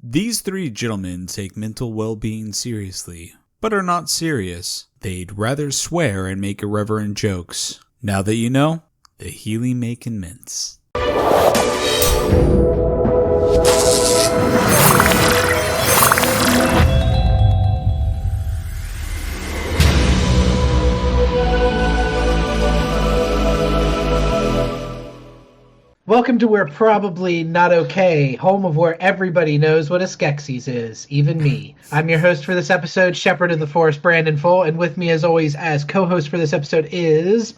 These three gentlemen take mental well-being seriously, but are not serious. They'd rather swear and make irreverent jokes. Now that you know, the healing may commence. Welcome to We're Probably Not Okay, home of where everybody knows what a Skeksis is, even me. I'm your host for this episode, Shepherd of the Forest, Brandon Full, and with me as always as co-host for this episode is...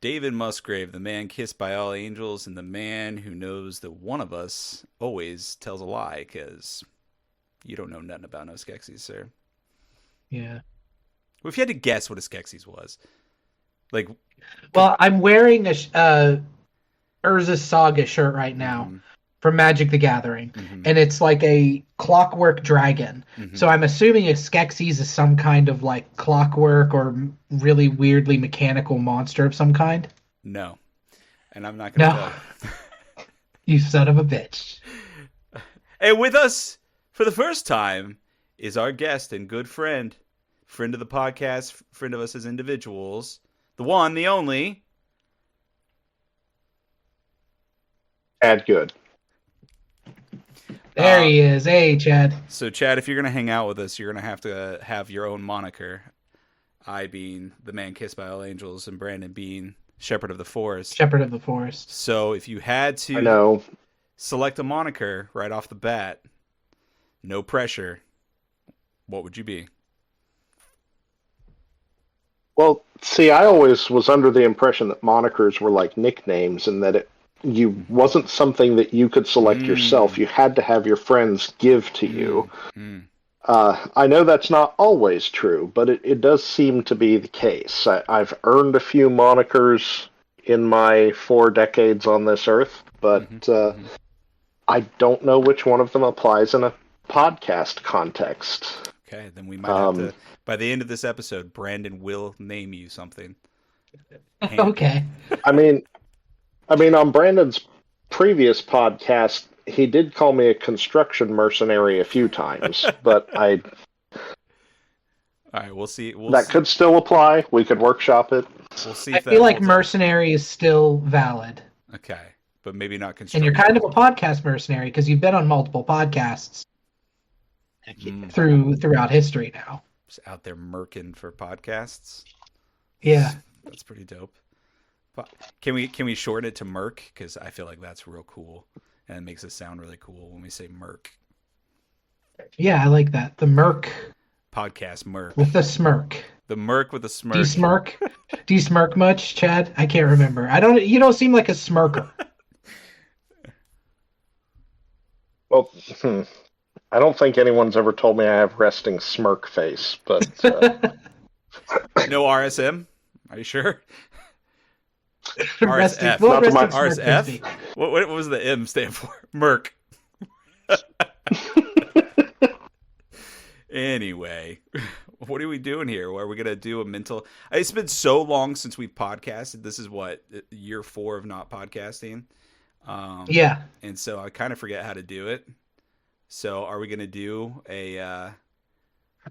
David Musgrave, the man kissed by all angels, and the man who knows that one of us always tells a lie, because you don't know nothing about no Skeksis, sir. Yeah. Well, if you had to guess what a Skeksis was, like... Well, I'm wearing a Urza Saga shirt right now from Magic the Gathering, and it's like a clockwork dragon. So I'm assuming a Skeksis is some kind of like clockwork or really weirdly mechanical monster of some kind. No. And I'm not going to tell you. You son of a bitch. And with us for the first time is our guest and good friend of the podcast, friend of us as individuals, the one, the only... Chad Goode. There he is. Hey, Chad. So, Chad, if you're going to hang out with us, you're going to have your own moniker. I being the man kissed by all angels, and Brandon being Shepherd of the Forest. Shepherd of the Forest. So, if you had to select a moniker right off the bat, no pressure, what would you be? Well, see, I always was under the impression that monikers were like nicknames and that it wasn't something that you could select yourself. You had to have your friends give to you. I know that's not always true, but it does seem to be the case. I've earned a few monikers in my 4 decades on this earth, but I don't know which one of them applies in a podcast context. Okay, then we might have to, by the end of this episode, Brandon will name you something. Okay. I mean, on Brandon's previous podcast, he did call me a construction mercenary a few times, but All right, we'll see. That could still apply. We could workshop it. We'll see. I feel like mercenary is still valid. Okay, but maybe not construction. And you're kind of a podcast mercenary because you've been on multiple podcasts throughout history now. Just out there murking for podcasts. Yeah, that's pretty dope. Can we shorten it to Merc? Because I feel like that's real cool, and it makes it sound really cool when we say Merc. Yeah, I like that. The Merc podcast, Merc with the smirk. The Merc with a smirk. Do you smirk much, Chad? I can't remember. You don't seem like a smirker. Well, I don't think anyone's ever told me I have resting smirk face, but no RSM. Are you sure? RSF. RSF? What was the M stand for? Merc. Anyway, what are we doing here? Are we going to do a mental... It's been so long since we've podcasted. This is what, year 4 of not podcasting? Yeah. And so I kind of forget how to do it. So are we going to do a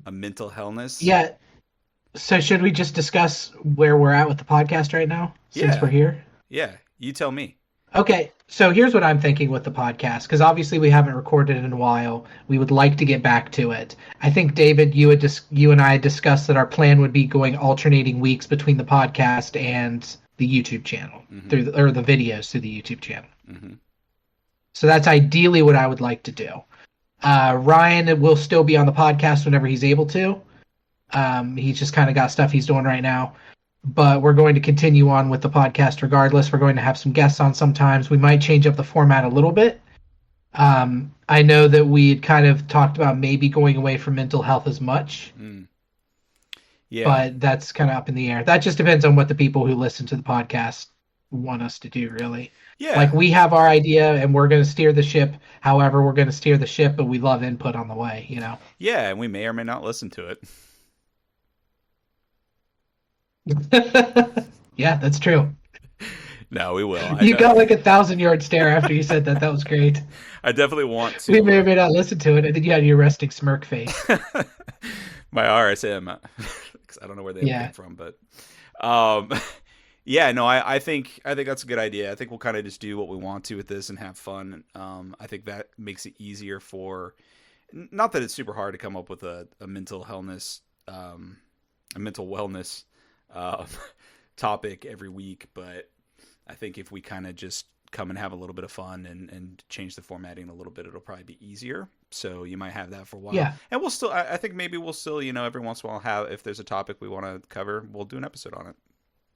mental hellness? Yeah. So should we just discuss where we're at with the podcast right now, since we're here? Yeah, you tell me. Okay, so here's what I'm thinking with the podcast, because obviously we haven't recorded it in a while. We would like to get back to it. I think, David, you and I had discussed that our plan would be going alternating weeks between the podcast and the YouTube channel, through the videos through the YouTube channel. So that's ideally what I would like to do. Ryan will still be on the podcast whenever he's able to. He's just kind of got stuff he's doing right now, but we're going to continue on with the podcast regardless. We're going to have some guests on sometimes. We might change up the format a little bit. I know that we had kind of talked about maybe going away from mental health as much. Yeah, but that's kind of up in the air. That just depends on what the people who listen to the podcast want us to do, really. Yeah. Like, we have our idea and we're going to steer the ship. However, we're going to steer the ship, but we love input on the way, you know? Yeah, and we may or may not listen to it. Yeah, that's true. No, we will. You got like 1,000-yard stare after you said that. That was great. I definitely want to. We may or may not listen to it, and then you had your resting smirk face. My RSM, because I don't know where they came from, but yeah, no, I think that's a good idea. I think we'll kind of just do what we want to with this and have fun. I think that makes it easier for, not that it's super hard to come up with a mental wellness, topic every week, but I think if we kind of just come and have a little bit of fun and change the formatting a little bit, it'll probably be easier. So you might have that for a while. Yeah. And we'll still, I think maybe we'll still, every once in a while if there's a topic we want to cover, we'll do an episode on it.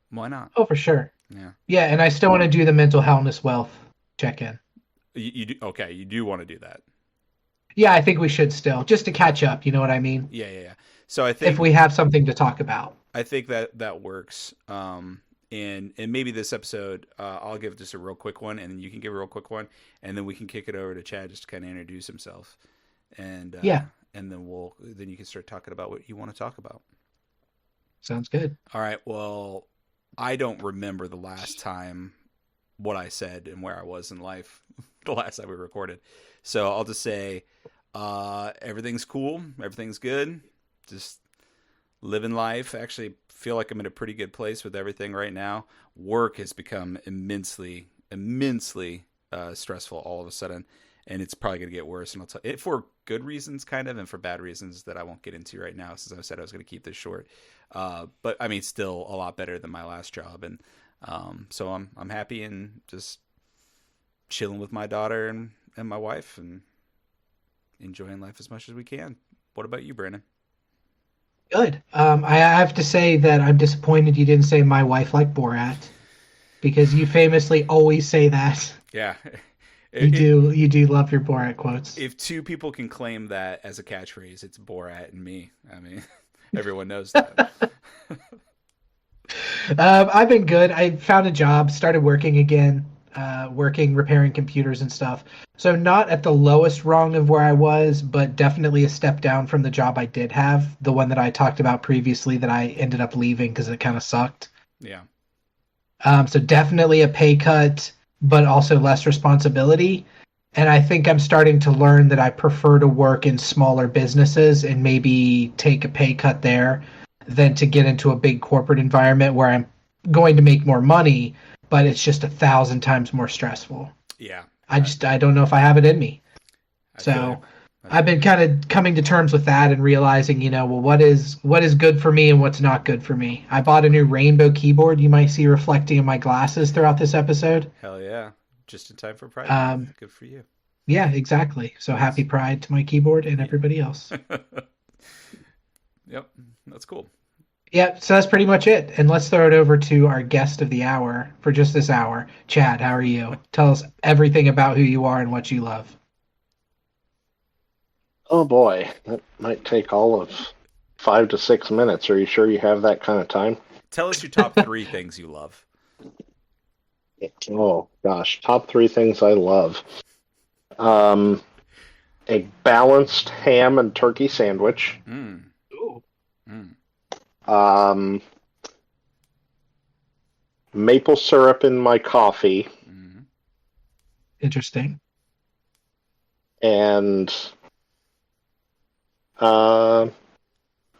Why not? Oh, for sure. Yeah. Yeah, and I still want to do the mental wellness wealth check-in. You do, okay, you do want to do that. Yeah, I think we should still, just to catch up, you know what I mean? Yeah. So I think if we have something to talk about. I think that works. And maybe this episode, I'll give just a real quick one, and then you can give a real quick one, and then we can kick it over to Chad just to kind of introduce himself, and and then you can start talking about what you want to talk about. Sounds good. All right. Well, I don't remember the last time what I said and where I was in life the last time we recorded, so I'll just say everything's cool, everything's good, just living life. Actually feel like I'm in a pretty good place with everything right now. Work has become immensely stressful all of a sudden, and it's probably going to get worse. And I'll tell it for good reasons, kind of, and for bad reasons that I won't get into right now, since I said I was going to keep this short. But I mean, still a lot better than my last job, and so I'm happy and just chilling with my daughter and my wife and enjoying life as much as we can. What about you, Brandon? Good. I have to say that I'm disappointed you didn't say my wife like Borat, because you famously always say that. Yeah. You do love your Borat quotes. If two people can claim that as a catchphrase, it's Borat and me. I mean, everyone knows that. I've been good. I found a job, started working again, repairing computers and stuff. So not at the lowest rung of where I was, but definitely a step down from the job I did have, the one that I talked about previously that I ended up leaving because it kind of sucked. Yeah. So definitely a pay cut, but also less responsibility. And I think I'm starting to learn that I prefer to work in smaller businesses and maybe take a pay cut there than to get into a big corporate environment where I'm going to make more money, but it's just 1,000 times more stressful. Yeah. I don't know if I have it in me. So I've been kind of coming to terms with that and realizing, what is good for me and what's not good for me. I bought a new rainbow keyboard you might see reflecting in my glasses throughout this episode. Hell yeah. Just in time for Pride. Good for you. Yeah, exactly. So happy Pride to my keyboard and everybody else. Yep. That's cool. Yeah, so that's pretty much it. And let's throw it over to our guest of the hour for just this hour. Chad, how are you? Tell us everything about who you are and what you love. Oh boy, that might take all of 5 to 6 minutes. Are you sure you have that kind of time? Tell us your top 3 things you love. Oh gosh, top 3 things I love. A balanced ham and turkey sandwich. Ooh. Maple syrup in my coffee. Interesting. And a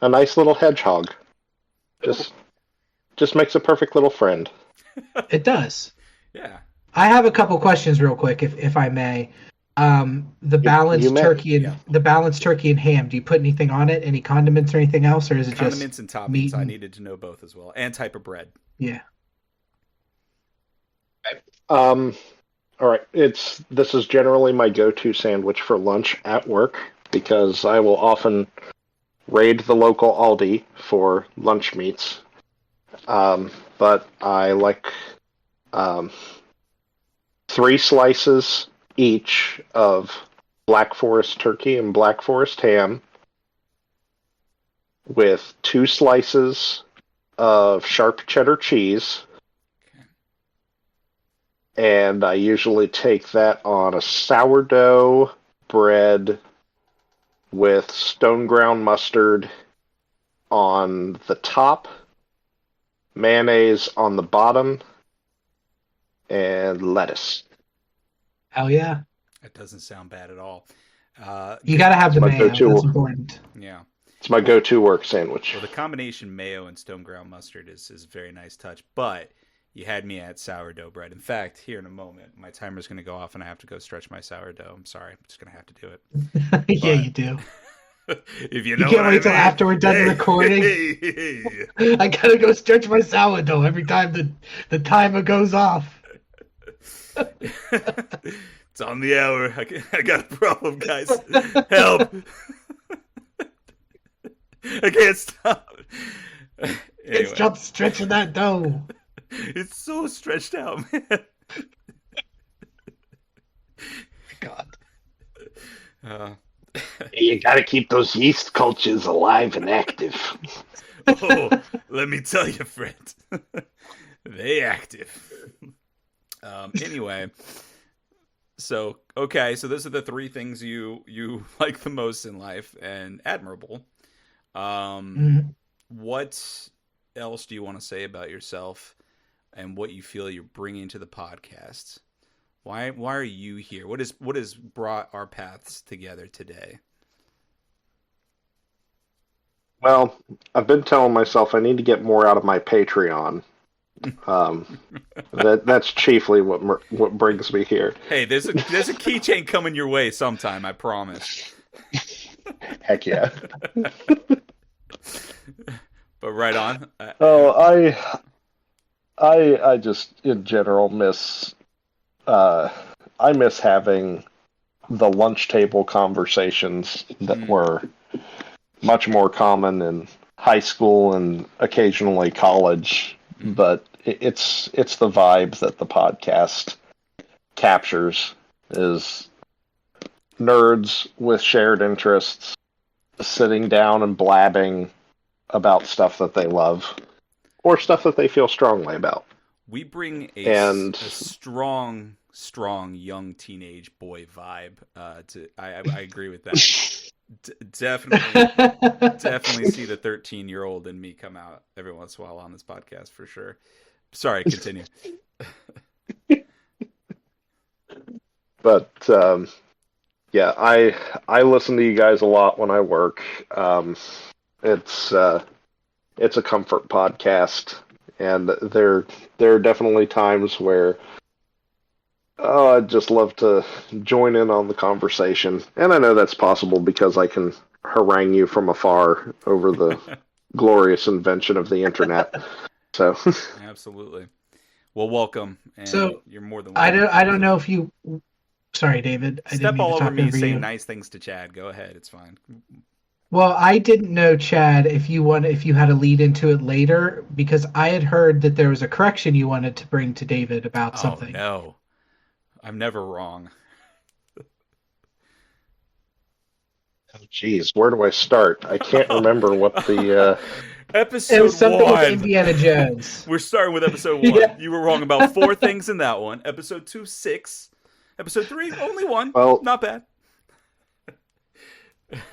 nice little hedgehog. Just makes a perfect little friend. It does. Yeah. I have a couple questions real quick, if I may. The balanced turkey and the balanced turkey and ham. Do you put anything on it? Any condiments or anything else, or is it condiments just and toppings? meat? I needed to know both as well, and type of bread. Yeah. All right. This is generally my go-to sandwich for lunch at work because I will often raid the local Aldi for lunch meats. But I like 3 slices each of Black Forest turkey and Black Forest ham with 2 slices of sharp cheddar cheese. And I usually take that on a sourdough bread with stone ground mustard on the top, mayonnaise on the bottom, and lettuce. Hell yeah. That doesn't sound bad at all. You got to have the my mayo. go-to. That's important. Yeah. It's my go-to work sandwich. Well, the combination mayo and stone ground mustard is a very nice touch, but you had me at sourdough bread. In fact, here in a moment, my timer's going to go off and I have to go stretch my sourdough. I'm sorry. I'm just going to have to do it. Yeah, you do. If you You can't wait till after we're done recording. I got to go stretch my sourdough every time the timer goes off. It's on the hour. I got a problem, guys. Help. I can't stop. Anyway. Stop stretching that dough. It's so stretched out, man. God. You got to keep those yeast cultures alive and active. Oh, let me tell you, friend. They active. Anyway. So, okay, so those are the three things you like the most in life, and admirable. What else do you want to say about yourself and what you feel you're bringing to the podcast? Why are you here? What has brought our paths together today? Well, I've been telling myself I need to get more out of my Patreon. That's chiefly what brings me here. Hey, there's a keychain coming your way sometime, I promise. Heck yeah. But right on. I just in general miss I miss having the lunch table conversations that were much more common in high school and occasionally college. But it's the vibe that the podcast captures, is nerds with shared interests sitting down and blabbing about stuff that they love or stuff that they feel strongly about. We bring a strong young teenage boy vibe. I agree with that. Definitely see the 13-year-old in me come out every once in a while on this podcast for sure. Sorry, continue. But yeah, I listen to you guys a lot when I work. It's a comfort podcast, and there are definitely times where I'd just love to join in on the conversation. And I know that's possible because I can harangue you from afar over the glorious invention of the internet. So Absolutely. Well, welcome. And so you're more than welcome. I don't know if you. Sorry, David. I Step didn't mean all to over talk me over saying you. nice things to Chad. Go ahead. It's fine. Well, I didn't know, Chad, if you had to lead into it later, because I had heard that there was a correction you wanted to bring to David about something. Oh, no. I'm never wrong. oh, geez, where do I start? I can't remember what the Episode It was something 1. with Indiana Jones. We're starting with episode 1. Yeah. You were wrong about 4 things in that one. Episode 2, 6. Episode 3, only 1. Well, not bad.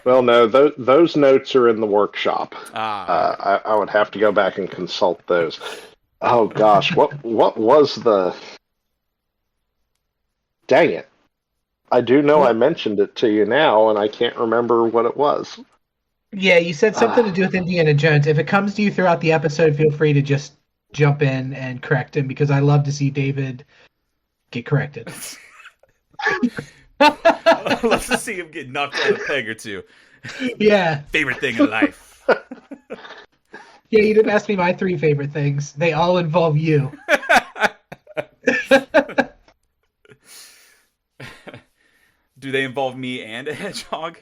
Well, no, those notes are in the workshop. Ah. I would have to go back and consult those. Oh gosh, what was the? Dang it! I do know I mentioned it to you now, and I can't remember what it was. Yeah, you said something to do with Indiana Jones. If it comes to you throughout the episode, feel free to just jump in and correct him, because I love to see David get corrected. Let's just see him get knocked on a peg or two. Yeah. Favorite thing in life. Yeah, you didn't ask me my 3 favorite things. They all involve you. Do they involve me and a hedgehog?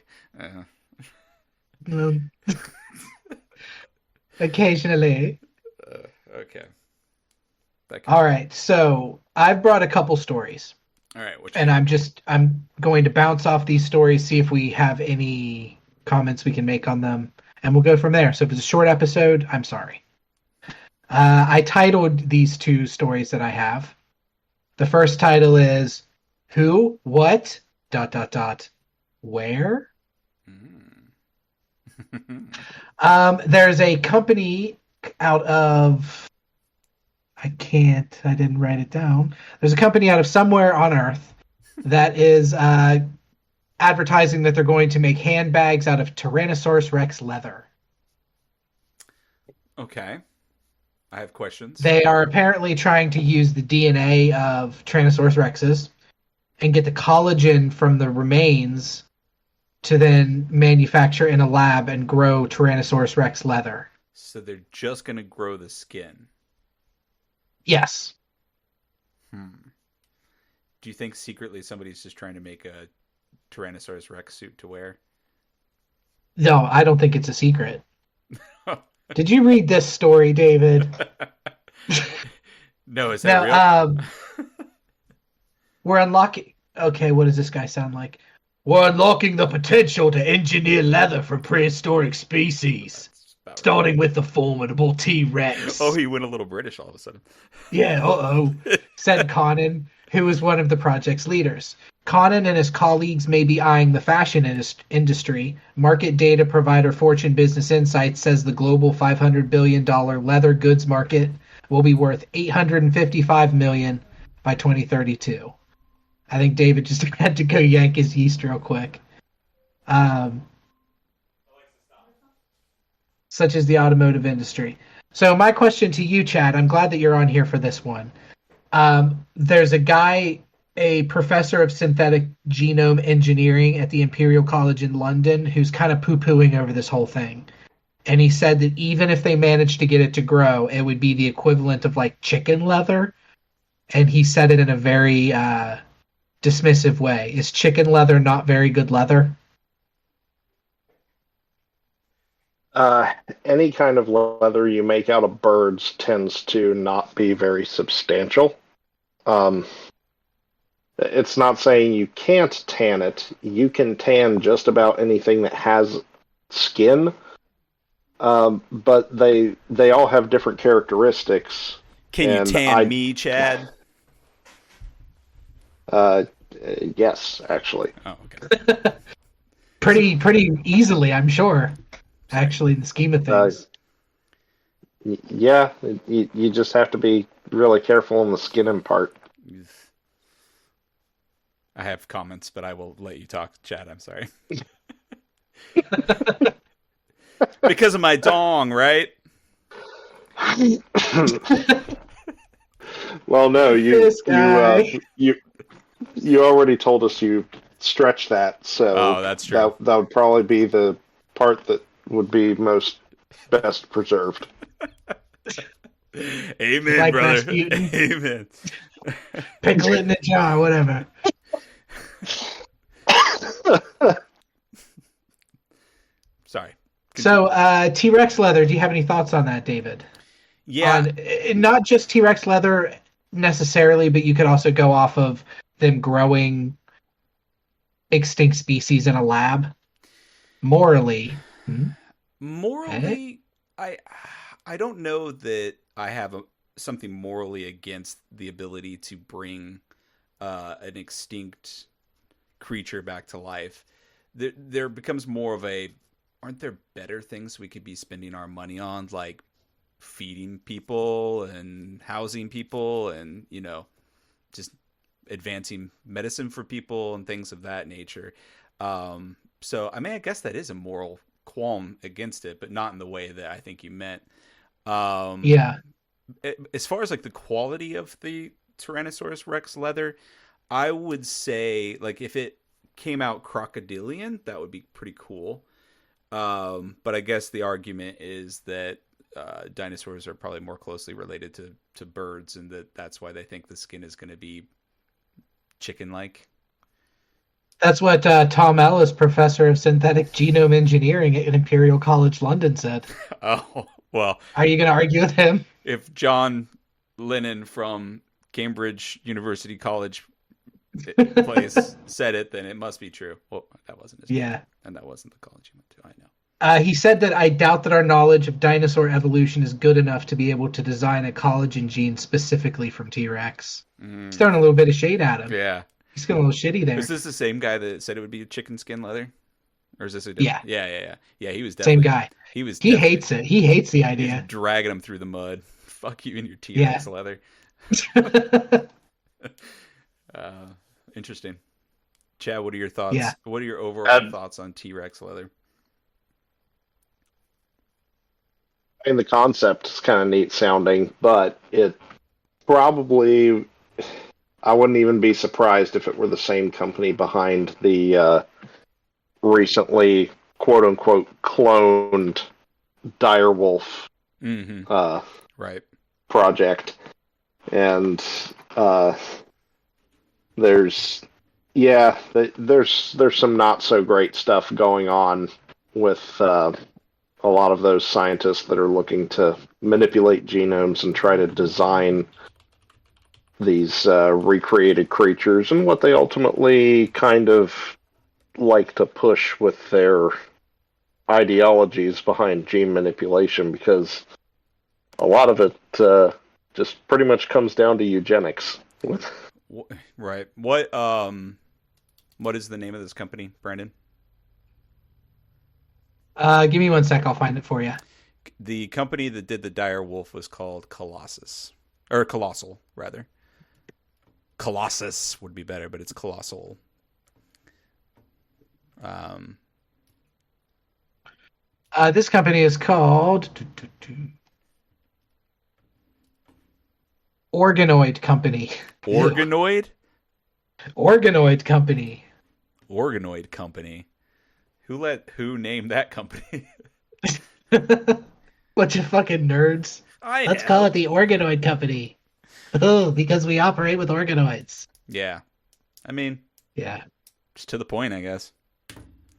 Occasionally. Okay. All right, so I've brought a couple stories. All right. And I'm going to bounce off these stories, see if we have any comments we can make on them, and we'll go from there. So if it's a short episode, I'm sorry. I titled these 2 stories that I have. The first title is Who, What, ... Where? There's a company out of I can't. I didn't write it down. There's a company out of somewhere on Earth that is advertising that they're going to make handbags out of Tyrannosaurus Rex leather. Okay. I have questions. They are apparently trying to use the DNA of Tyrannosaurus Rexes and get the collagen from the remains to then manufacture in a lab and grow Tyrannosaurus Rex leather. So they're just going to grow the skin. Yes. Do you think secretly somebody's just trying to make a Tyrannosaurus Rex suit to wear? No, I don't think it's a secret. Did you read this story, David? No, is that real? We're unlocking... Okay, what does this guy sound like? We're unlocking the potential to engineer leather from prehistoric species. Starting with the formidable T-Rex. Oh, he went a little British all of a sudden. Yeah, said Conan, who was one of the project's leaders. Conan and his colleagues may be eyeing the fashion industry. Market data provider Fortune Business Insights says the global $500 billion leather goods market will be worth $855 million by 2032. I think David just had to go yank his yeast real quick. Such as the automotive industry. So my question to you, Chad, I'm glad that you're on here for this one. There's a guy, a professor of synthetic genome engineering at the Imperial College in London, who's kind of poo-pooing over this whole thing. And he said that even if they managed to get it to grow, it would be the equivalent of like chicken leather. And he said it in a very dismissive way. Is chicken leather not very good leather? Any kind of leather you make out of birds tends to not be very substantial. It's not saying you can't tan it. You can tan just about anything that has skin, but they all have different characteristics. Can you tan me, Chad? Yes, actually. Oh, okay. Pretty easily, I'm sure. Actually, in the scheme of things. Yeah, you just have to be really careful on the skinning part. I have comments, but I will let you talk, Chad. I'm sorry. Because of my dong, right? Well, no, you already told us you stretched that, so that's true. That would probably be the part that would be best preserved. Amen, like brother. Amen. Pickle it in the jar, whatever. Sorry. So, T-Rex leather, do you have any thoughts on that, David? Yeah. Not just T-Rex leather necessarily, but you could also go off of them growing extinct species in a lab. Morally, I don't know that I have something morally against the ability to bring an extinct creature back to life. There becomes more of aren't there better things we could be spending our money on, like feeding people and housing people and, just advancing medicine for people and things of that nature. So, I guess that is a moral qualm against it, but not in the way that I think you meant. Yeah. As far as like the quality of the Tyrannosaurus Rex leather, I would say like if it came out crocodilian, that would be pretty cool. But I guess the argument is that dinosaurs are probably more closely related to birds, and that's why they think the skin is going to be chicken-like. That's what Tom Ellis, professor of synthetic genome engineering at Imperial College London, said. Oh, well. Are you going to argue with him? If John Lennon from Cambridge University College place said it, then it must be true. Well, that wasn't his name, and that wasn't the college he went to, I know. He said that I doubt that our knowledge of dinosaur evolution is good enough to be able to design a collagen gene specifically from T-Rex. He's throwing a little bit of shade at him. Yeah. He's getting a little shitty there. Is this the same guy that said it would be chicken skin leather? Or is this a different? Yeah, he was definitely... Same guy. He hates it. He hates the idea. Dragging him through the mud. Fuck you and your Yeah. T-Rex leather. Interesting. Chad, what are your Yeah. thoughts? What are your overall And thoughts on T-Rex leather? the concept is kind of neat sounding, but it probably, I wouldn't even be surprised if it were the same company behind the recently quote unquote cloned direwolf Mm-hmm. uh, Right. project. And there's there's some not so great stuff going on with a lot of those scientists that are looking to manipulate genomes and try to design these recreated creatures, and what they ultimately kind of like to push with their ideologies behind gene manipulation, because a lot of it just pretty much comes down to eugenics. Right. What is the name of this company, Brandon? Give me 1 sec. I'll find it for you. The company that did the dire wolf was called Colossus, or Colossal rather. Colossus would be better, but it's Colossal. This company is called Organoid Company. Organoid? Organoid Company. Organoid Company. Who named that company? Bunch of fucking nerds. Let's call it the Organoid Company. Oh, because we operate with organoids. Yeah. I mean, yeah. Just to the point, I guess.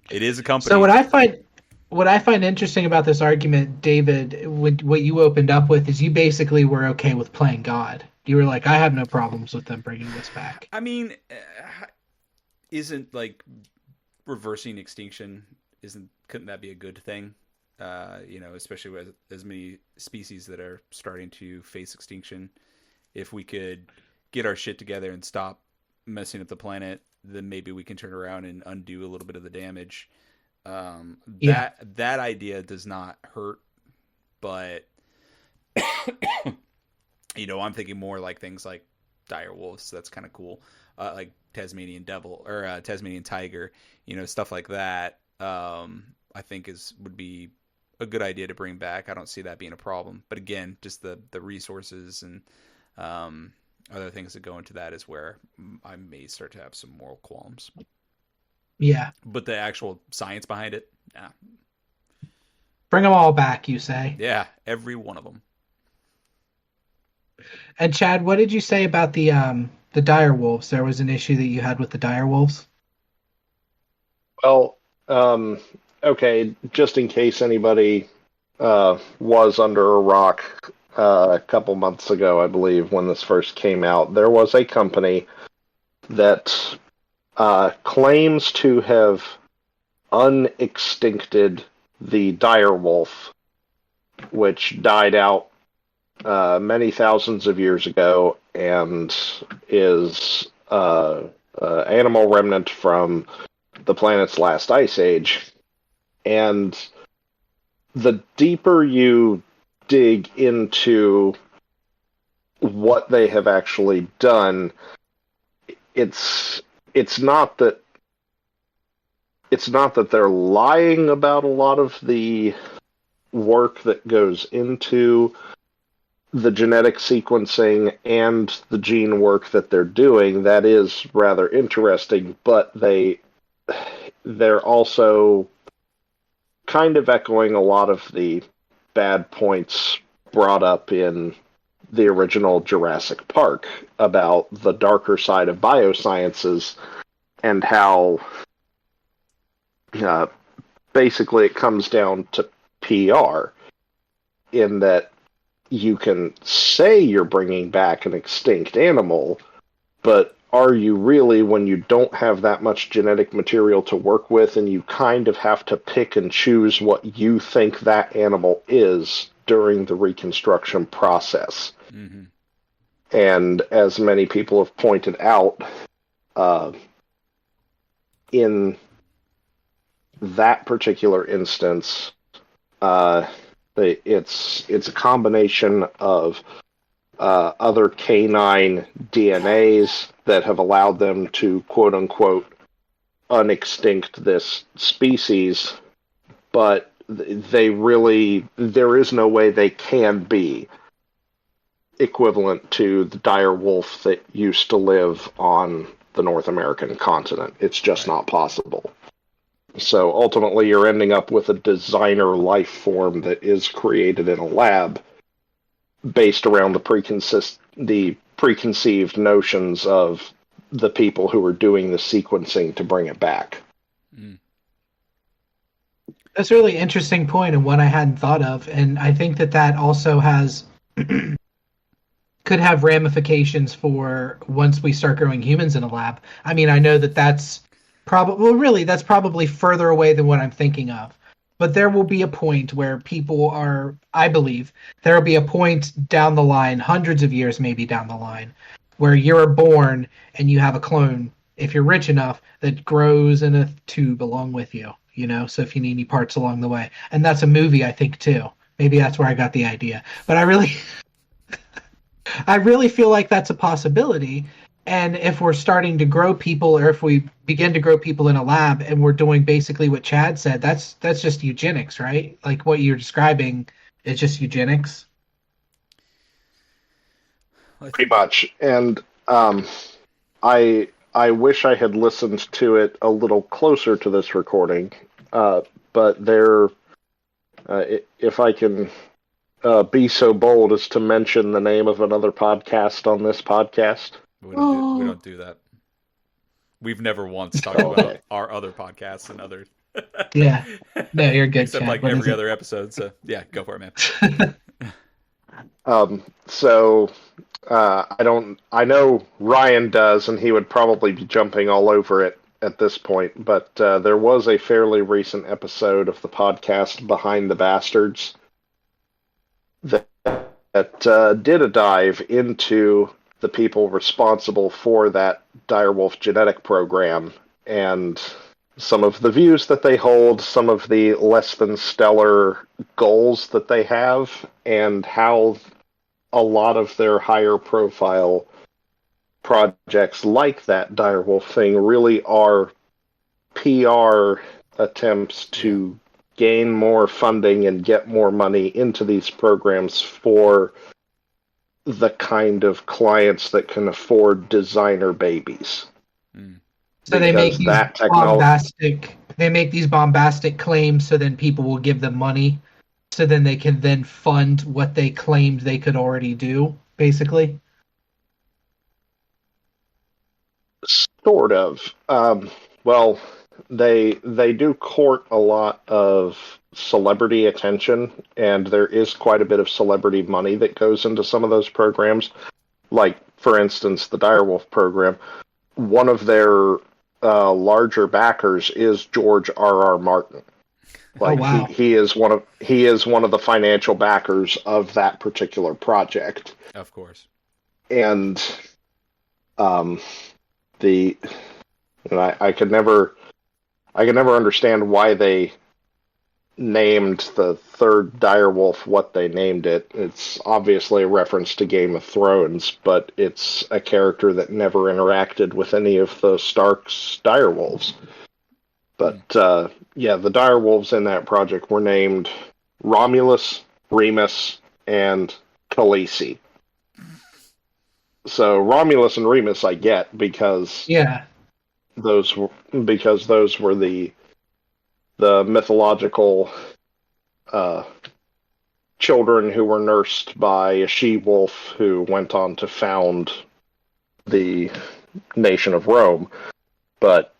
It is a company. So what I find interesting about this argument, David, what you opened up with is you basically were okay with playing God. You were like, I have no problems with them bringing this back. I mean, isn't like reversing extinction? Couldn't that be a good thing? Especially with as many species that are starting to face extinction. If we could get our shit together and stop messing up the planet, then maybe we can turn around and undo a little bit of the damage. That idea does not hurt, but I'm thinking more like things like dire wolves. So that's kind of cool. Like Tasmanian devil or Tasmanian tiger, stuff like that. I think would be a good idea to bring back. I don't see that being a problem. But again, just the resources and other things that go into that is where I may start to have some moral qualms. Yeah. But the actual science behind it, nah. Bring them all back, you say? Yeah, every one of them. And Chad, what did you say about the dire wolves? There was an issue that you had with the dire wolves? Well, okay, just in case anybody was under a rock a couple months ago, I believe, when this first came out, there was a company that claims to have unextincted the dire wolf, which died out many thousands of years ago and is animal remnant from the planet's last ice age. And the deeper you dig into what they have actually done, it's not that they're lying about a lot of the work that goes into the genetic sequencing and the gene work that they're doing. That is rather interesting, but they're also kind of echoing a lot of the bad points brought up in the original Jurassic Park about the darker side of biosciences and how basically it comes down to PR, in that you can say you're bringing back an extinct animal, but are you really, when you don't have that much genetic material to work with and you kind of have to pick and choose what you think that animal is during the reconstruction process? Mm-hmm. And as many people have pointed out, in that particular instance, It's a combination of other canine DNAs that have allowed them to quote unquote unextinct this species, but there is no way they can be equivalent to the dire wolf that used to live on the North American continent. It's just not possible. So ultimately, you're ending up with a designer life form that is created in a lab based around the preconceived notions of the people who are doing the sequencing to bring it back. Mm. That's a really interesting point and one I hadn't thought of. And I think that also has could have ramifications for once we start growing humans in a lab. I mean, I know that's probably further away than what I'm thinking of. But there will be a point where I believe, there will be a point down the line, hundreds of years maybe down the line, where you're born and you have a clone, if you're rich enough, that grows in a tube along with you, so if you need any parts along the way. And that's a movie, I think, too. Maybe that's where I got the idea. But I really feel like that's a possibility. And if we're starting to grow people, or if we begin to grow people in a lab and we're doing basically what Chad said, that's just eugenics, right? Like what you're describing is just eugenics. Pretty much. And I wish I had listened to it a little closer to this recording, but if I can be so bold as to mention the name of another podcast on this podcast. We don't do that. We've never once talked about our other podcasts and other. Yeah. No, you're good. Except Chad. like What every other episode. So yeah, go for it, man. I know Ryan does, and he would probably be jumping all over it at this point, but there was a fairly recent episode of the podcast Behind the Bastards that did a dive into the people responsible for that direwolf genetic program and some of the views that they hold, some of the less than stellar goals that they have, and how a lot of their higher profile projects like that direwolf thing really are PR attempts to gain more funding and get more money into these programs for the kind of clients that can afford designer babies. So they make these bombastic claims, so then people will give them money, so then they can then fund what they claimed they could already do, basically. Sort of. Well, they do court a lot of celebrity attention, and there is quite a bit of celebrity money that goes into some of those programs. Like, for instance, the Direwolf program. One of their larger backers is George R.R. Martin. Like, oh, wow. he is one of the financial backers of that particular project. Of course. And I could never understand why they named the third direwolf what they named it. It's obviously a reference to Game of Thrones, but it's a character that never interacted with any of the Stark's direwolves. But the direwolves in that project were named Romulus, Remus, and Khaleesi. So Romulus and Remus I get because those were the mythological children who were nursed by a she-wolf who went on to found the nation of Rome. But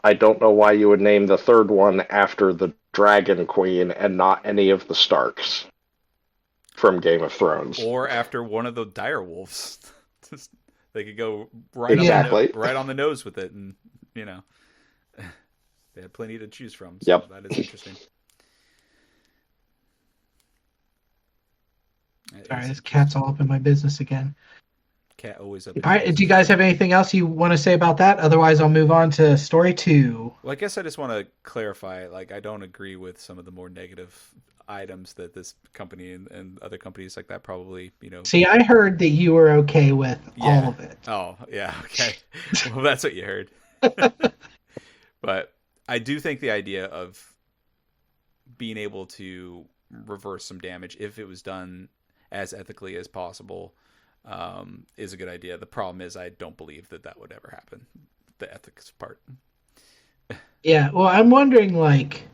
I don't know why you would name the third one after the Dragon Queen and not any of the Starks from Game of Thrones. Or after one of the direwolves. They could go right on the nose with it, and they had plenty to choose from. So yep. That is interesting. Sorry, this cat's all up in my business again. Cat always up All his right. Do you business. guys have anything else you want to say about that? Otherwise, I'll move on to story 2. Well, I guess I just want to clarify. Like, I don't agree with some of the more negative items that this company and other companies like that probably, See, I heard that you were okay with all Yeah. of it. Oh, yeah. Okay. Well, that's what you heard. But I do think the idea of being able to reverse some damage if it was done as ethically as possible is a good idea. The problem is I don't believe that would ever happen. The ethics part. Yeah. Well, I'm wondering, like,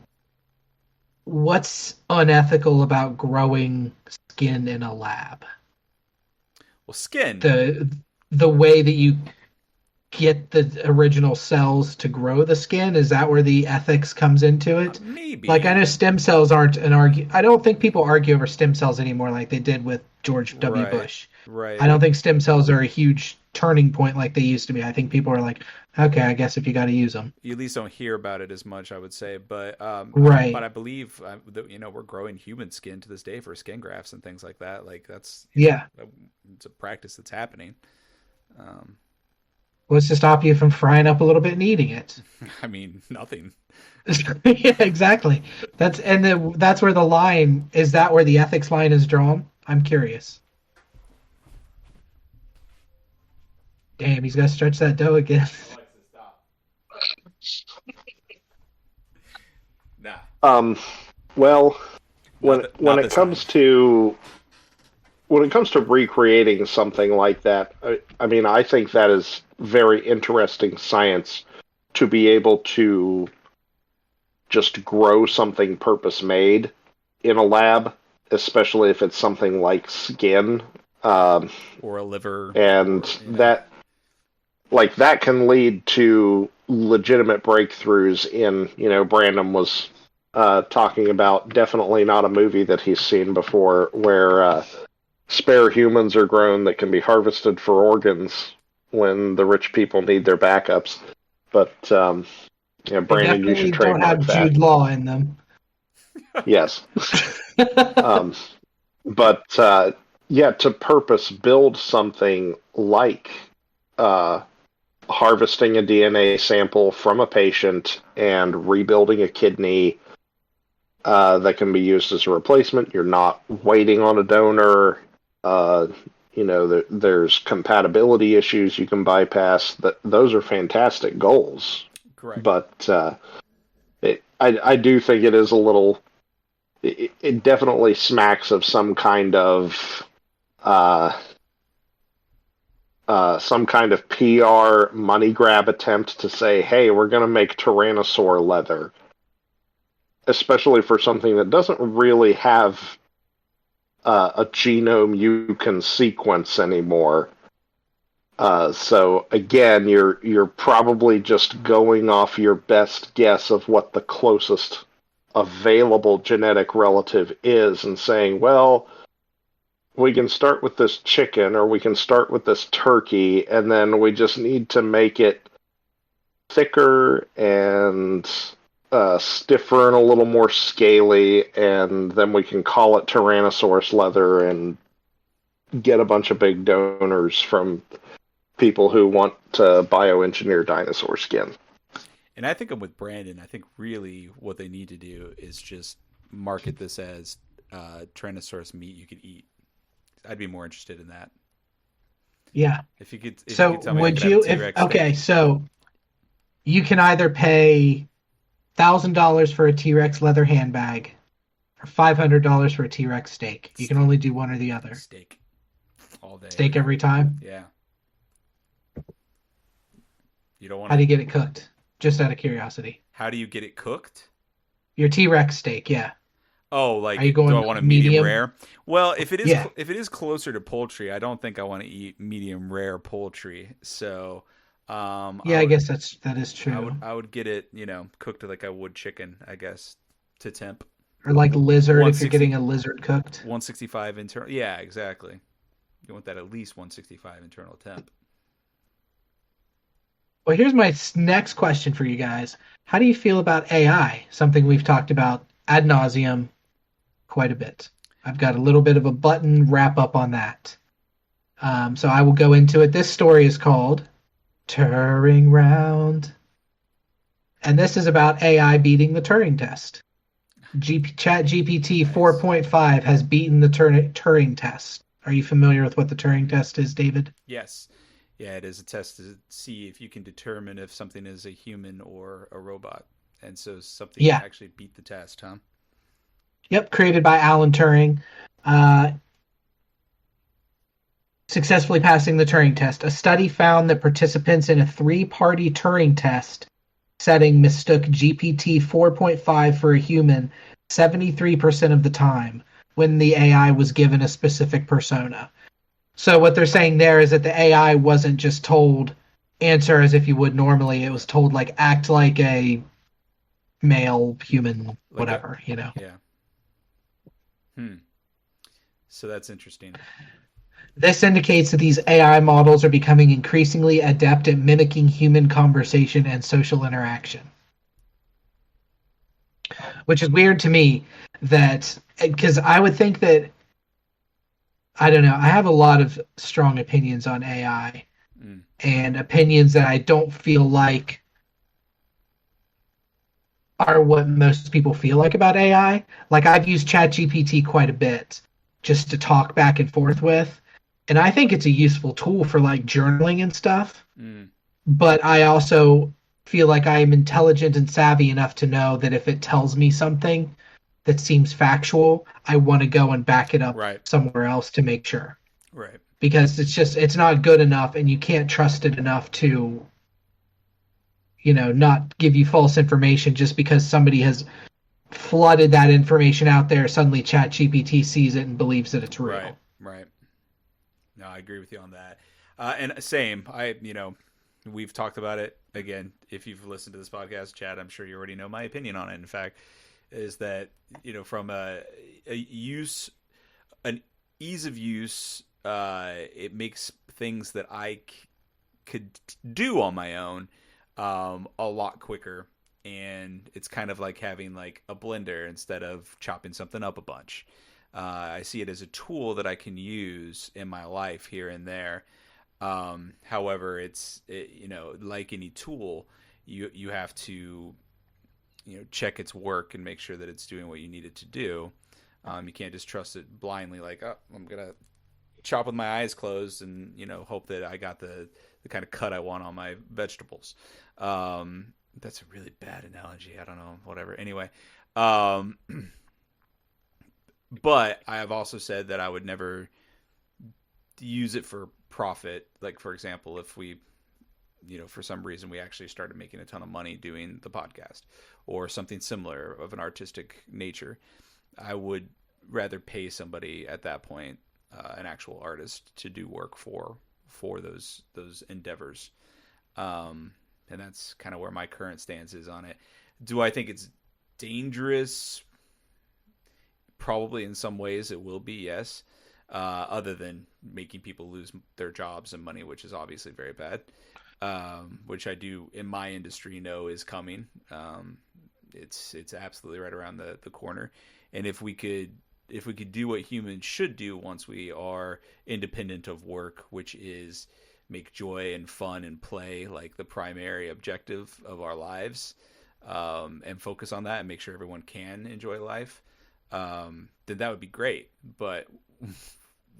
what's unethical about growing skin in a lab? Well, skin. The way that you get the original cells to grow the skin, is that where the ethics comes into it? Maybe. Like, I know stem cells aren't an argue. I don't think people argue over stem cells anymore like they did with George W. Right. Bush. Right. I don't think stem cells are a huge turning point like they used to be. I think people are like, okay, I guess if you got to use them. You at least don't hear about it as much, I would say. But Right. but I believe that we're growing human skin to this day for skin grafts and things like that. Like that's Yeah. it's a practice that's happening. What's to stop you from frying up a little bit and eating it? I mean, nothing. Yeah, exactly. That's where the line is. That where the ethics line is drawn? I'm curious. Damn, he's got to stretch that dough again. Nah. Well, when Not it this comes time. to recreating something like that, I mean, I think that is very interesting science to be able to just grow something purpose made in a lab, especially if it's something like skin, Or a liver. and that can lead to legitimate breakthroughs in, Brandon was talking about definitely not a movie that he's seen before where spare humans are grown that can be harvested for organs when the rich people need their backups. But They Brandon, you definitely should don't have trademark that. Jude Law in them. Yes. But to purpose build something like harvesting a DNA sample from a patient and rebuilding a kidney that can be used as a replacement. You're not waiting on a donor. There's compatibility issues you can bypass. Those are fantastic goals. Correct. But I do think it is a little. It definitely smacks of some kind of PR money grab attempt to say, "Hey, we're going to make Tyrannosaur leather," especially for something that doesn't really have a genome you can sequence anymore. So again, you're probably just going off your best guess of what the closest available genetic relative is and saying, well, we can start with this chicken or we can start with this turkey, and then we just need to make it thicker and stiffer and a little more scaly, and then we can call it Tyrannosaurus leather and get a bunch of big donors from people who want to bioengineer dinosaur skin. And I think I'm with Brandon. I think really what they need to do is just market this as Tyrannosaurus meat you could eat. I'd be more interested in that. Yeah. If you could So tell me would you? Okay, so you can either pay $1,000 for a T-Rex leather handbag, or $500 for a T-Rex steak. You can only do one or the other. Steak. All day. Steak every time. Yeah. You don't want. How do you get it cooked? Just out of curiosity. How do you get it cooked? Your T-Rex steak, yeah. Oh, like Are you going do I want a medium medium? rare? Well, if it is Yeah. if it is closer to poultry, I don't think I want to eat medium rare poultry. So, I guess that is true. I would get it, cooked like I would chicken, I guess, to temp. Or like lizard, if 160 you're getting a lizard cooked. 165 internal. Yeah, exactly. You want that at least 165 internal temp. Well, here's my next question for you guys. How do you feel about AI? Something we've talked about ad nauseum quite a bit. I've got a little bit of a button wrap up on that. So I will go into it. This story is called Turing Round. And this is about AI beating the Turing test. Chat GPT 4.5 has beaten the Turing test. Are you familiar with what the Turing test is, David? Yes. Yeah, it is a test to see if you can determine if something is a human or a robot. And so something Yeah. actually beat the test, huh? Yep, created by Alan Turing. Successfully passing the Turing test. A study found that participants in a three-party Turing test setting mistook GPT 4.5 for a human 73% of the time when the AI was given a specific persona. So what they're saying there is that the AI wasn't just told answer as if you would normally. It was told like act like a male human, whatever, you know. Yeah. So that's interesting. This indicates that these AI models are becoming increasingly adept at mimicking human conversation and social interaction. Which is weird to me that, because I would think that, I don't know, I have a lot of strong opinions on AI and opinions that I don't feel like are what most people feel like about AI. Like I've used ChatGPT quite a bit just to talk back and forth with. And I think it's a useful tool for like journaling and stuff. But I also feel like I am intelligent and savvy enough to know that if it tells me something that seems factual, I want to go and back it up somewhere else to make sure. Right. Because it's not good enough and you can't trust it enough to, you know, not give you false information just because somebody has flooded that information out there. Suddenly ChatGPT sees it and believes that it's real. Right. No, I agree with you on that. And same, we've talked about it again. If you've listened to this podcast, Chad, I'm sure you already know my opinion on it. In fact, is that, you know, from an ease of use, it makes things that I could do on my own a lot quicker. And it's kind of like having like a blender instead of chopping something up a bunch. I see it as a tool that I can use in my life here and there. However, you know, like any tool, you have to, you know, check its work and make sure that it's doing what you need it to do. You can't just trust it blindly, like, oh, I'm gonna chop with my eyes closed and, you know, hope that I got the kind of cut I want on my vegetables. That's a really bad analogy. I don't know, whatever. Anyway, but I have also said that I would never use it for profit. Like, for example, if we, you know, for some reason we actually started making a ton of money doing the podcast or something similar of an artistic nature, I would rather pay somebody at that point, an actual artist, to do work for those endeavors. And that's kind of where my current stance is on it. Do I think it's dangerous? Probably in some ways it will be, yes. Other than making people lose their jobs and money, which is obviously very bad. Which I do in my industry know is coming. It's absolutely right around the corner. And if we could do what humans should do once we are independent of work, which is make joy and fun and play like the primary objective of our lives, and focus on that and make sure everyone can enjoy life, then that would be great. But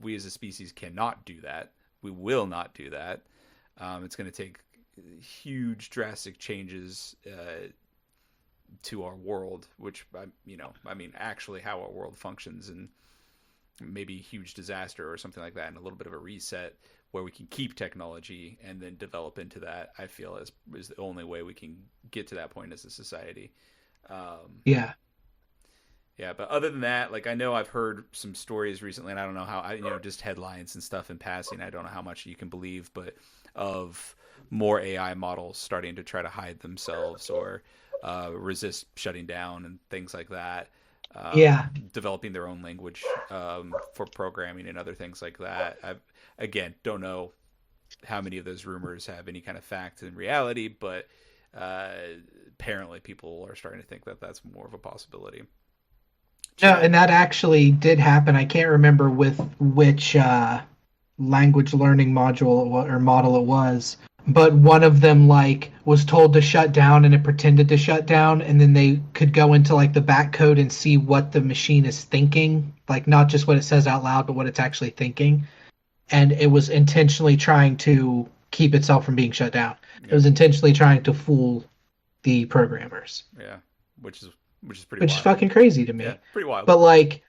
we as a species cannot do that. We will not do that. It's going to take huge, drastic changes to our world, which, actually how our world functions, and maybe a huge disaster or something like that, and a little bit of a reset where we can keep technology and then develop into that, I feel is the only way we can get to that point as a society. Yeah. Yeah, but other than that, like, I know I've heard some stories recently, and I don't know how, just headlines and stuff in passing, I don't know how much you can believe, but of more AI models starting to try to hide themselves or resist shutting down and things like that. Developing their own language for programming and other things like that. I, again, don't know how many of those rumors have any kind of fact in reality, but apparently people are starting to think that that's more of a possibility. No, and that actually did happen. I can't remember with which language learning or model it was, but one of them like was told to shut down and it pretended to shut down, and then they could go into like the back code and see what the machine is thinking, like not just what it says out loud but what it's actually thinking, and it was intentionally trying to keep itself from being shut down. It was intentionally trying to fool the programmers. Yeah, which is pretty which wild. is fucking crazy to me. Yeah, pretty wild. But like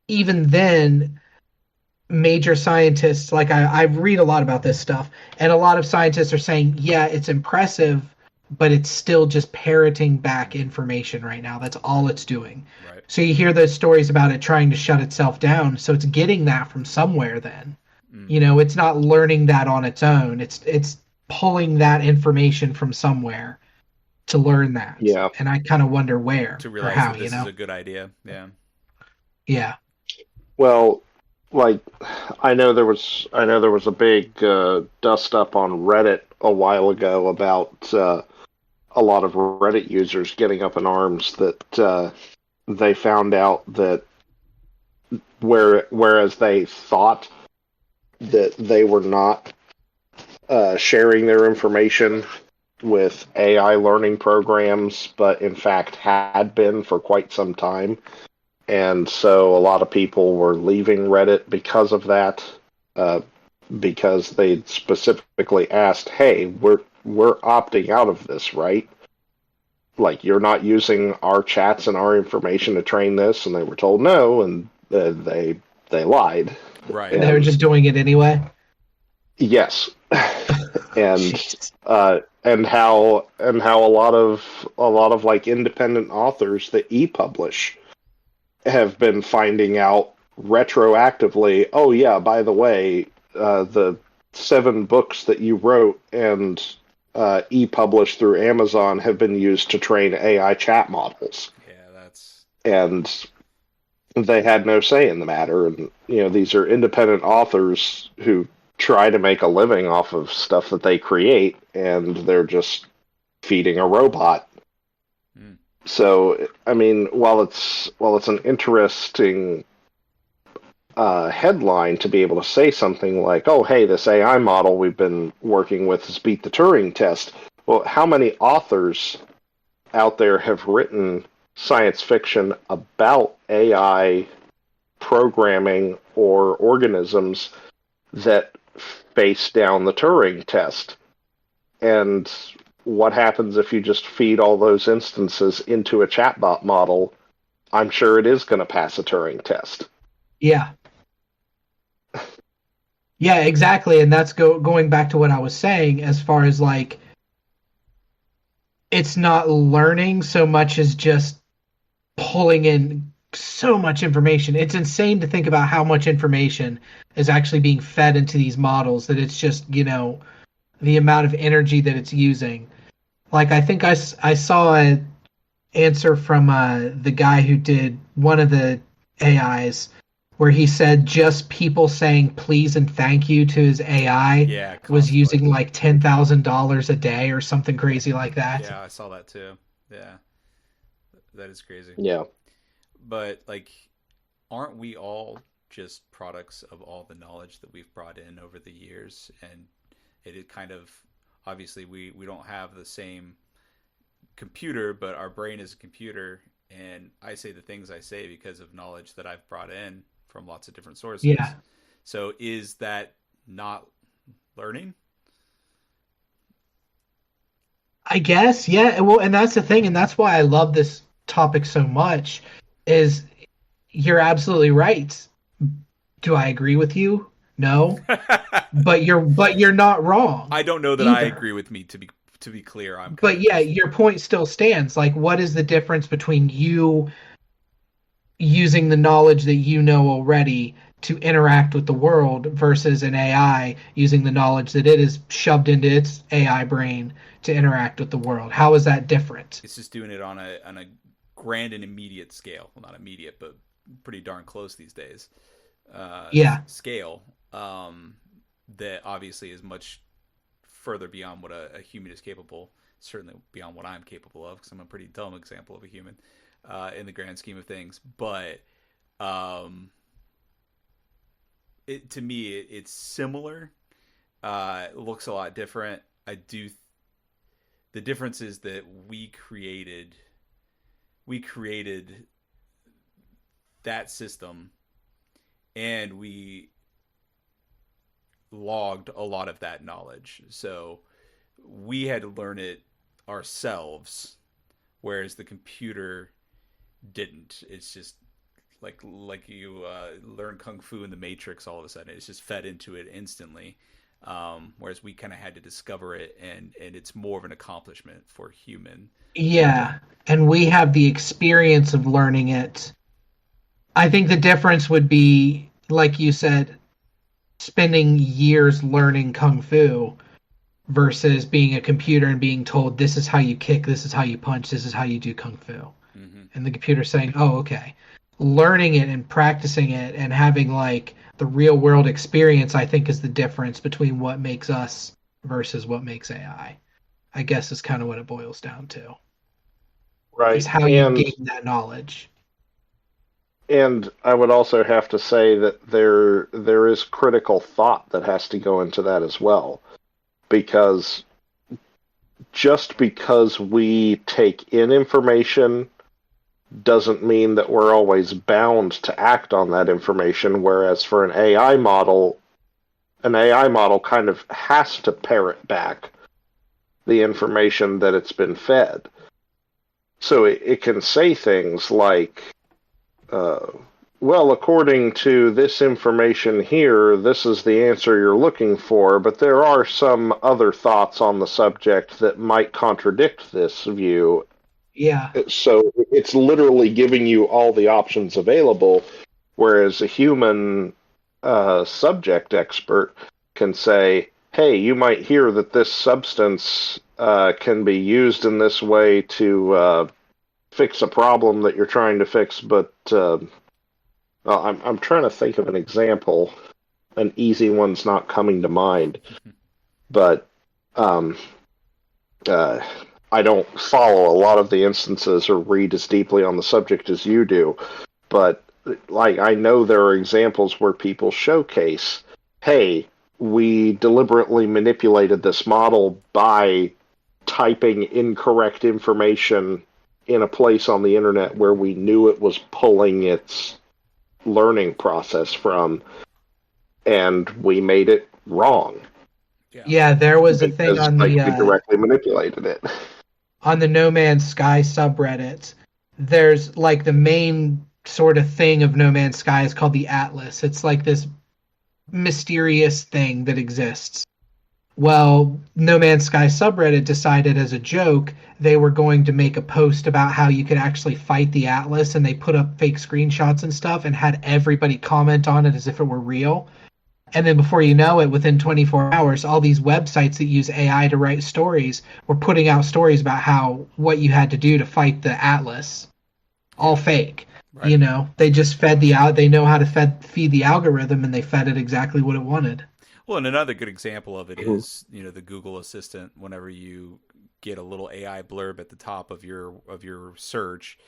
even then, major scientists, like I read a lot about this stuff, and a lot of scientists are saying, yeah, it's impressive, but it's still just parroting back information right now. That's all it's doing. Right. So you hear those stories about it trying to shut itself down. So it's getting that from somewhere then. You know, it's not learning that on its own. It's pulling that information from somewhere to learn that. Yeah. And I kind of wonder where To realize or how, that this you know? is a good idea. Yeah. Yeah. Well, like I know there was a big dust up on Reddit a while ago about a lot of Reddit users getting up in arms that they found out that whereas they thought that they were not sharing their information with AI learning programs, but in fact had been for quite some time. And so a lot of people were leaving Reddit because of that, because they specifically asked, "Hey, we're opting out of this, right? Like, you're not using our chats and our information to train this." And they were told no, and they lied. Right. And they were just doing it anyway. Yes, and how a lot of like independent authors that e-publish have been finding out retroactively, oh yeah, by the way, the 7 books that you wrote and e-published through Amazon have been used to train AI chat models. Yeah, and they had no say in the matter. And you know, these are independent authors who try to make a living off of stuff that they create, and they're just feeding a robot. So, I mean, while it's an interesting headline to be able to say something like, "Oh, hey, this AI model we've been working with has beat the Turing test." Well, how many authors out there have written science fiction about AI programming or organisms that face down the Turing test? And what happens if you just feed all those instances into a chatbot model? I'm sure it is going to pass a Turing test. Yeah. Yeah, exactly. And that's going back to what I was saying as far as like, it's not learning so much as just pulling in so much information. It's insane to think about how much information is actually being fed into these models, that it's just, you know, the amount of energy that it's using. Like, I think I saw an answer from the guy who did one of the AIs where he said just people saying please and thank you to his AI was using like $10,000 a day or something crazy like that. Yeah, I saw that too. Yeah. That is crazy. Yeah. But, like, aren't we all just products of all the knowledge that we've brought in over the years? And it kind of, obviously, we don't have the same computer, but our brain is a computer. And I say the things I say because of knowledge that I've brought in from lots of different sources. Yeah. So is that not learning? I guess, yeah. Well, and that's the thing, and that's why I love this topic so much, is you're absolutely right. Do I agree with you? No. but you're not wrong. I don't know that either. I agree with me, to be clear. But yeah, your point still stands. Like, what is the difference between you using the knowledge that you know already to interact with the world versus an AI using the knowledge that it is shoved into its AI brain to interact with the world? How is that different? It's just doing it on a grand and immediate scale. Well, not immediate, but pretty darn close these days. Scale that obviously is much further beyond what a human is capable, certainly beyond what I'm capable of, because I'm a pretty dumb example of a human in the grand scheme of things. But to me, it's similar. It looks a lot different. The difference is that we created that system, and we logged a lot of that knowledge. So we had to learn it ourselves, whereas the computer didn't. It's just like you learn kung fu in the Matrix. All of a sudden, it's just fed into it instantly. Whereas we kind of had to discover it, and it's more of an accomplishment for human. Yeah, and we have the experience of learning it. I think the difference would be, like you said, spending years learning kung fu versus being a computer and being told this is how you kick, this is how you punch, this is how you do kung fu. Mm-hmm. And the computer saying, oh, okay. Learning it and practicing it and having like the real world experience, I think, is the difference between what makes us versus what makes AI. I guess is kind of what it boils down to. Right. Is how you gain that knowledge. And I would also have to say that there is critical thought that has to go into that as well. Because just because we take in information doesn't mean that we're always bound to act on that information, whereas for an AI model kind of has to parrot back the information that it's been fed. So it can say things like, well, according to this information here, this is the answer you're looking for, but there are some other thoughts on the subject that might contradict this view. Yeah. So it's literally giving you all the options available, whereas a human subject expert can say, hey, you might hear that this substance can be used in this way to fix a problem that you're trying to fix, but I'm trying to think of an example. An easy one's not coming to mind, but I don't follow a lot of the instances or read as deeply on the subject as you do, but like I know there are examples where people showcase, hey, we deliberately manipulated this model by typing incorrect information in a place on the internet where we knew it was pulling its learning process from, and we made it wrong. Yeah, there was a thing on we directly manipulated it. On the No Man's Sky subreddit, there's like the main sort of thing of No Man's Sky is called the Atlas. It's like this mysterious thing that exists. Well, No Man's Sky subreddit decided as a joke they were going to make a post about how you could actually fight the Atlas, and they put up fake screenshots and stuff and had everybody comment on it as if it were real. And then before you know it, within 24 hours, all these websites that use AI to write stories were putting out stories about what you had to do to fight the Atlas. All fake. Right. You know, they just they know how to feed the algorithm, and they fed it exactly what it wanted. Well, and another good example of it is, the Google Assistant. Whenever you get a little AI blurb at the top of your search,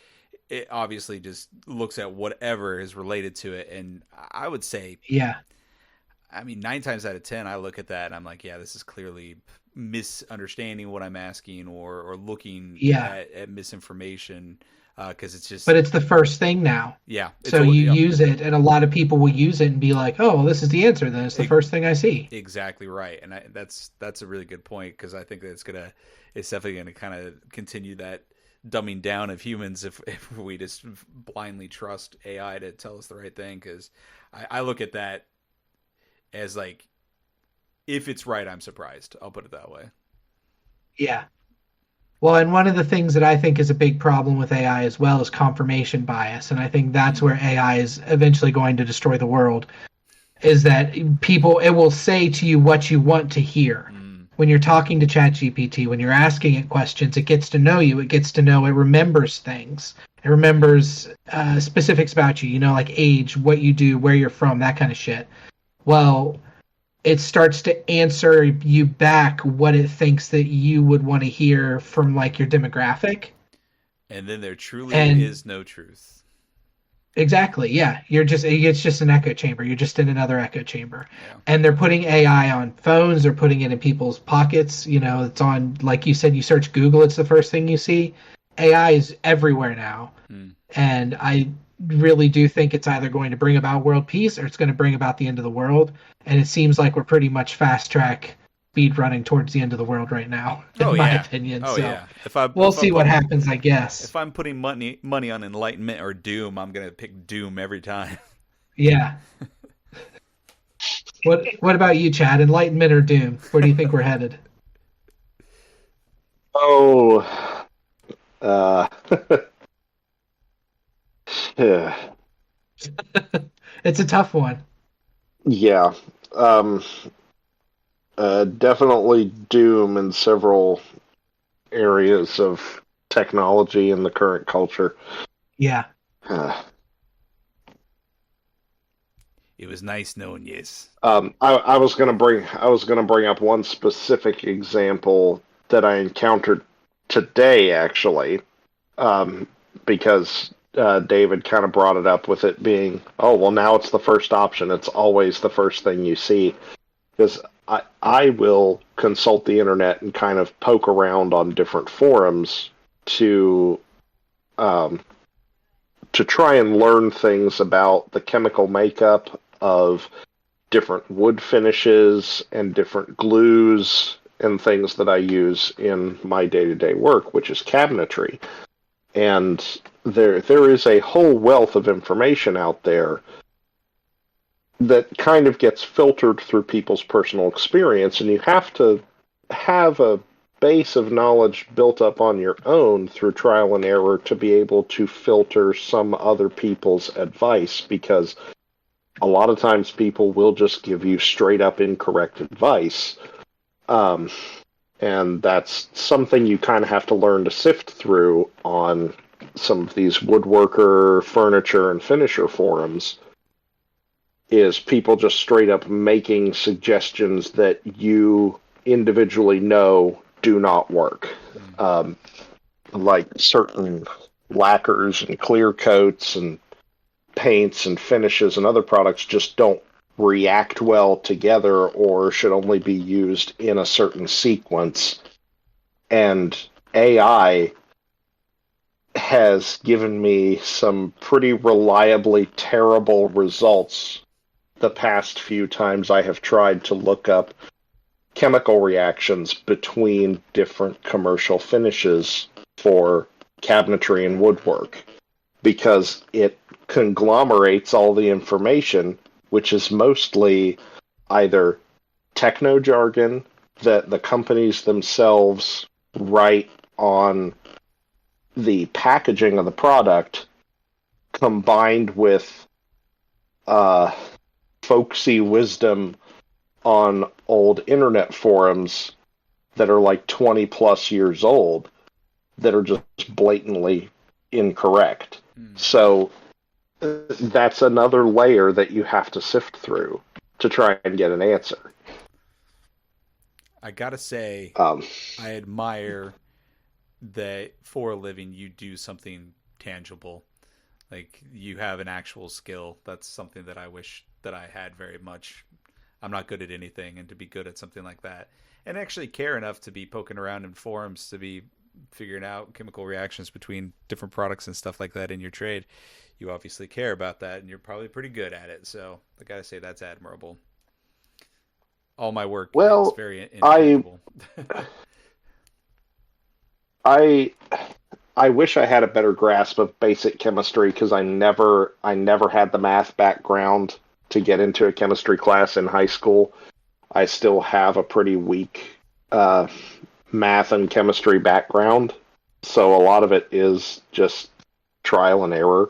it obviously just looks at whatever is related to it. And I would say, 9 times out of 10, I look at that and I'm like, yeah, this is clearly misunderstanding what I'm asking or looking at misinformation. Because it's just... But it's the first thing now. Yeah. So you use it, and a lot of people will use it and be like, oh, well, this is the answer, then. It's the first thing I see. Exactly right. And that's a really good point, because I think that it's definitely going to kind of continue that dumbing down of humans if we just blindly trust AI to tell us the right thing. Because I look at that as like, if it's right, I'm surprised. I'll put it that way. Yeah. Well, and one of the things that I think is a big problem with AI as well is confirmation bias. And I think that's where AI is eventually going to destroy the world, is that it will say to you what you want to hear. When you're talking to ChatGPT, when you're asking it questions, it gets to know you. It gets to know, it remembers things. It remembers specifics about you, like age, what you do, where you're from, that kind of shit. Well, it starts to answer you back what it thinks that you would want to hear from like your demographic. And then there truly is no truth. Exactly. Yeah. It's just an echo chamber. You're just in another echo chamber. Yeah. And they're putting AI on phones, they're putting it in people's pockets. It's on, like you said, you search Google, it's the first thing you see. AI is everywhere now. And I really do think it's either going to bring about world peace or it's going to bring about the end of the world. And it seems like we're pretty much fast track speed running towards the end of the world right now, in my opinion. Oh so yeah. we'll see what happens, I guess. If I'm putting money on Enlightenment or Doom, I'm gonna pick Doom every time. Yeah. What about you, Chad? Enlightenment or Doom? Where do you think we're headed? Oh, uh, yeah. It's a tough one. Yeah. Definitely Doom in several areas of technology in the current culture. Yeah. It was nice knowing you. I was gonna bring up one specific example that I encountered today, actually, because David kind of brought it up with it being, oh well, now it's the first option. It's always the first thing you see, because I will consult the internet and kind of poke around on different forums to try and learn things about the chemical makeup of different wood finishes and different glues and things that I use in my day-to-day work, which is cabinetry. And there is a whole wealth of information out there that kind of gets filtered through people's personal experience, and you have to have a base of knowledge built up on your own through trial and error to be able to filter some other people's advice, because a lot of times people will just give you straight up incorrect advice. And that's something you kind of have to learn to sift through on some of these woodworker, furniture, and finisher forums, is people just straight up making suggestions that you individually know do not work. Like certain lacquers and clear coats and paints and finishes and other products just don't react well together or should only be used in a certain sequence. And AI has given me some pretty reliably terrible results the past few times I have tried to look up chemical reactions between different commercial finishes for cabinetry and woodwork, because it conglomerates all the information, which is mostly either techno jargon that the companies themselves write on the packaging of the product, combined with folksy wisdom on old internet forums that are like 20 plus years old that are just blatantly incorrect. So that's another layer that you have to sift through to try and get an answer. I gotta say, I admire that for a living you do something tangible. Like, you have an actual skill. That's something that I wish that I had very much. I'm not good at anything, and to be good at something like that and actually care enough to be poking around in forums to be figuring out chemical reactions between different products and stuff like that in your trade, you obviously care about that, and you're probably pretty good at it. So I gotta say that's admirable. All my work is very intangible. I wish I had a better grasp of basic chemistry, because I never had the math background to get into a chemistry class in high school. I still have a pretty weak math and chemistry background, so a lot of it is just trial and error.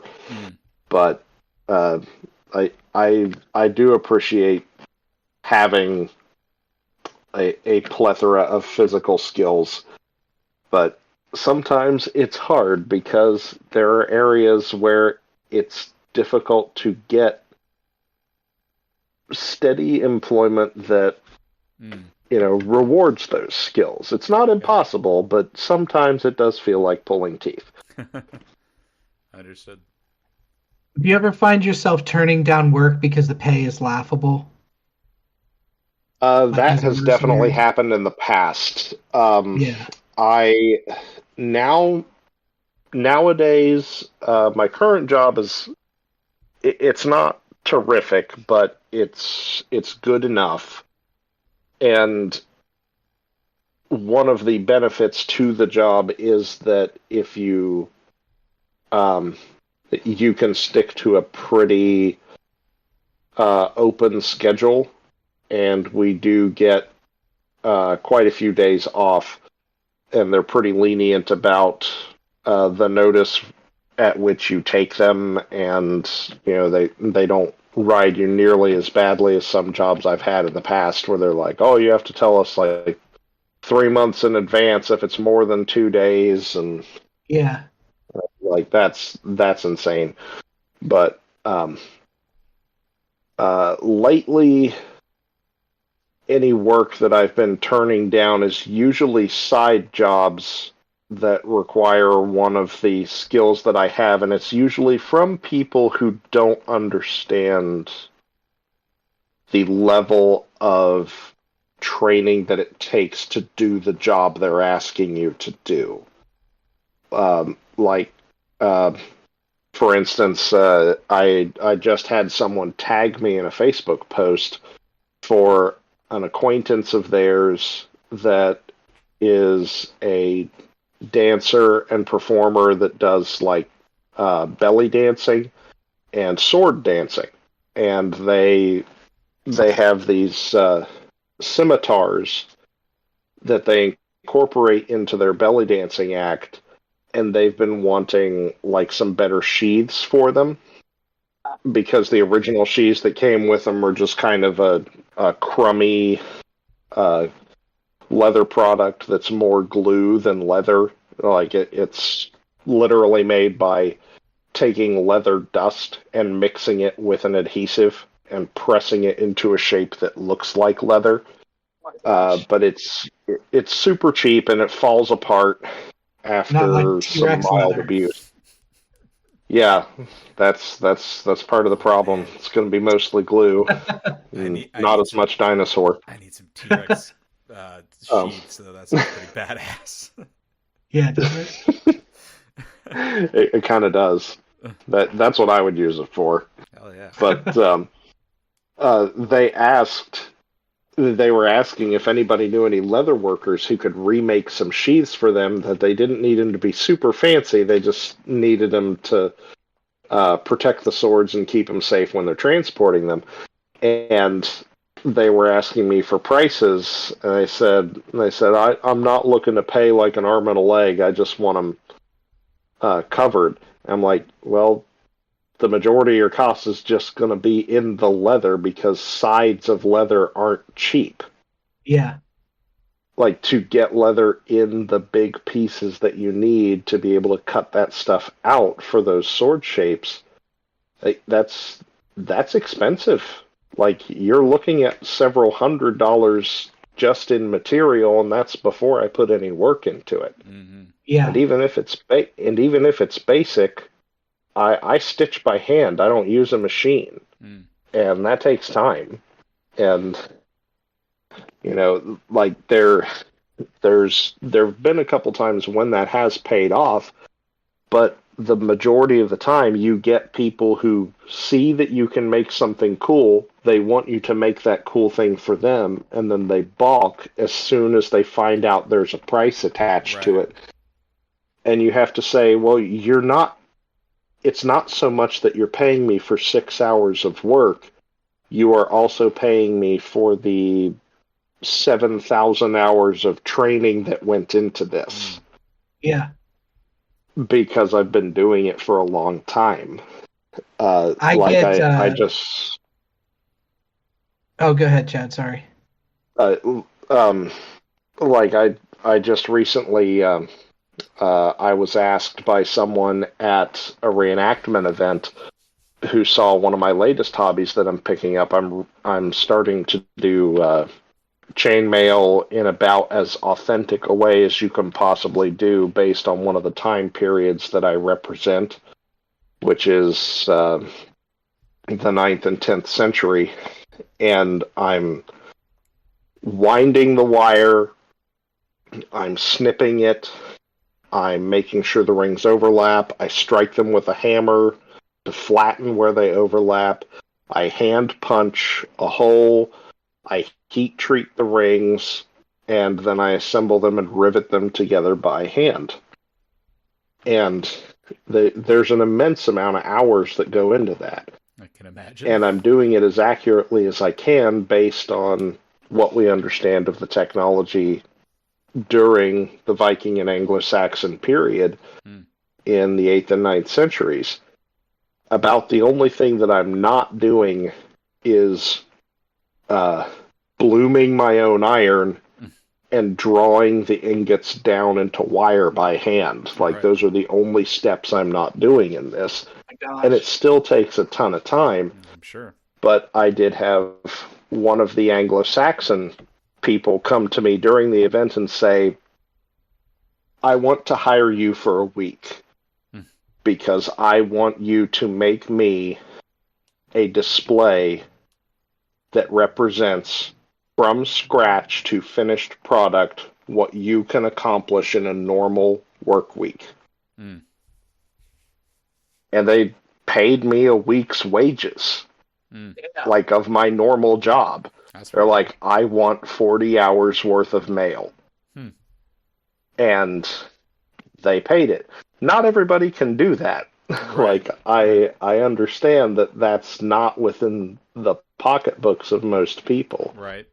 But I do appreciate having a plethora of physical skills, but sometimes it's hard because there are areas where it's difficult to get steady employment that rewards those skills. It's not impossible, but sometimes it does feel like pulling teeth. Understood. Do you ever find yourself turning down work because the pay is laughable? Like That as a has definitely mercenary? happened in the past. Yeah. I now nowadays my current job is it's not terrific, but it's good enough. And one of the benefits to the job is that if um, you can stick to a pretty open schedule, and we do get quite a few days off, and they're pretty lenient about the notice at which you take them, and they don't ride you nearly as badly as some jobs I've had in the past, where they're like, "Oh, you have to tell us like 3 months in advance if it's more than 2 days," and Yeah. like that's insane. But lately, any work that I've been turning down is usually side jobs that require one of the skills that I have, and it's usually from people who don't understand the level of training that it takes to do the job they're asking you to do. Like, for instance, I just had someone tag me in a Facebook post for an acquaintance of theirs that is a dancer and performer that does like belly dancing and sword dancing, and they have these scimitars that they incorporate into their belly dancing act, and they've been wanting like some better sheaths for them because the original sheaths that came with them were just kind of a crummy uh, leather product that's more glue than leather. Like it's literally made by taking leather dust and mixing it with an adhesive and pressing it into a shape that looks like leather. But it's super cheap and it falls apart Not like after some T-Rex mild leather. abuse. Yeah, that's part of the problem. Man, It's going to be mostly glue, I not need as much dinosaur. some T Rex Um, sheaths, so that sounds pretty badass. Yeah, does it? it kind of does. That's what I would use it for. Hell yeah. But they asked, they were asking if anybody knew any leather workers who could remake some sheaths for them. That they didn't need them to be super fancy. They just needed them to protect the swords and keep them safe when they're transporting them. And they were asking me for prices, and I'm not looking to pay like an arm and a leg. I just want them covered. I'm like, well, the majority of your cost is just going to be in the leather because sides of leather aren't cheap. Yeah. Like to get leather in the big pieces that you need to be able to cut that stuff out for those sword shapes, like, that's expensive. Like you're looking at several $100s just in material, and that's before I put any work into it. Mm-hmm. Yeah. And even if it's basic, I stitch by hand. I don't use a machine, and that takes time. And like there've been a couple times when that has paid off, but the majority of the time you get people who see that you can make something cool, they want you to make that cool thing for them, and then they balk as soon as they find out there's a price attached to it. And you have to say, well, it's not so much that you're paying me for 6 hours of work, you are also paying me for the 7,000 hours of training that went into this. Yeah. Because I've been doing it for a long time. I just. Oh, go ahead, Chad. Sorry. I just recently, I was asked by someone at a reenactment event who saw one of my latest hobbies that I'm picking up. I'm starting to do chainmail in about as authentic a way as you can possibly do based on one of the time periods that I represent. which is the 9th and 10th century, and I'm winding the wire, I'm snipping it, I'm making sure the rings overlap, I strike them with a hammer to flatten where they overlap, I hand punch a hole, I heat treat the rings, and then I assemble them and rivet them together by hand. And there's an immense amount of hours that go into that. I can imagine. And I'm doing it as accurately as I can based on what we understand of the technology during the Viking and Anglo-Saxon period in the 8th and 9th centuries. About the only thing that I'm not doing is blooming my own iron and drawing the ingots down into wire by hand. Like, right. Those are the only steps I'm not doing in this. And it still takes a ton of time. I'm sure. But I did have one of the Anglo-Saxon people come to me during the event and say, I want to hire you for a week because I want you to make me a display that represents from scratch to finished product what you can accomplish in a normal work week. And they paid me a week's wages, like of my normal job. They're like, I want 40 hours worth of mail. And they paid it. Not everybody can do that. Right. I understand that that's not within the pocketbooks of most people. Right.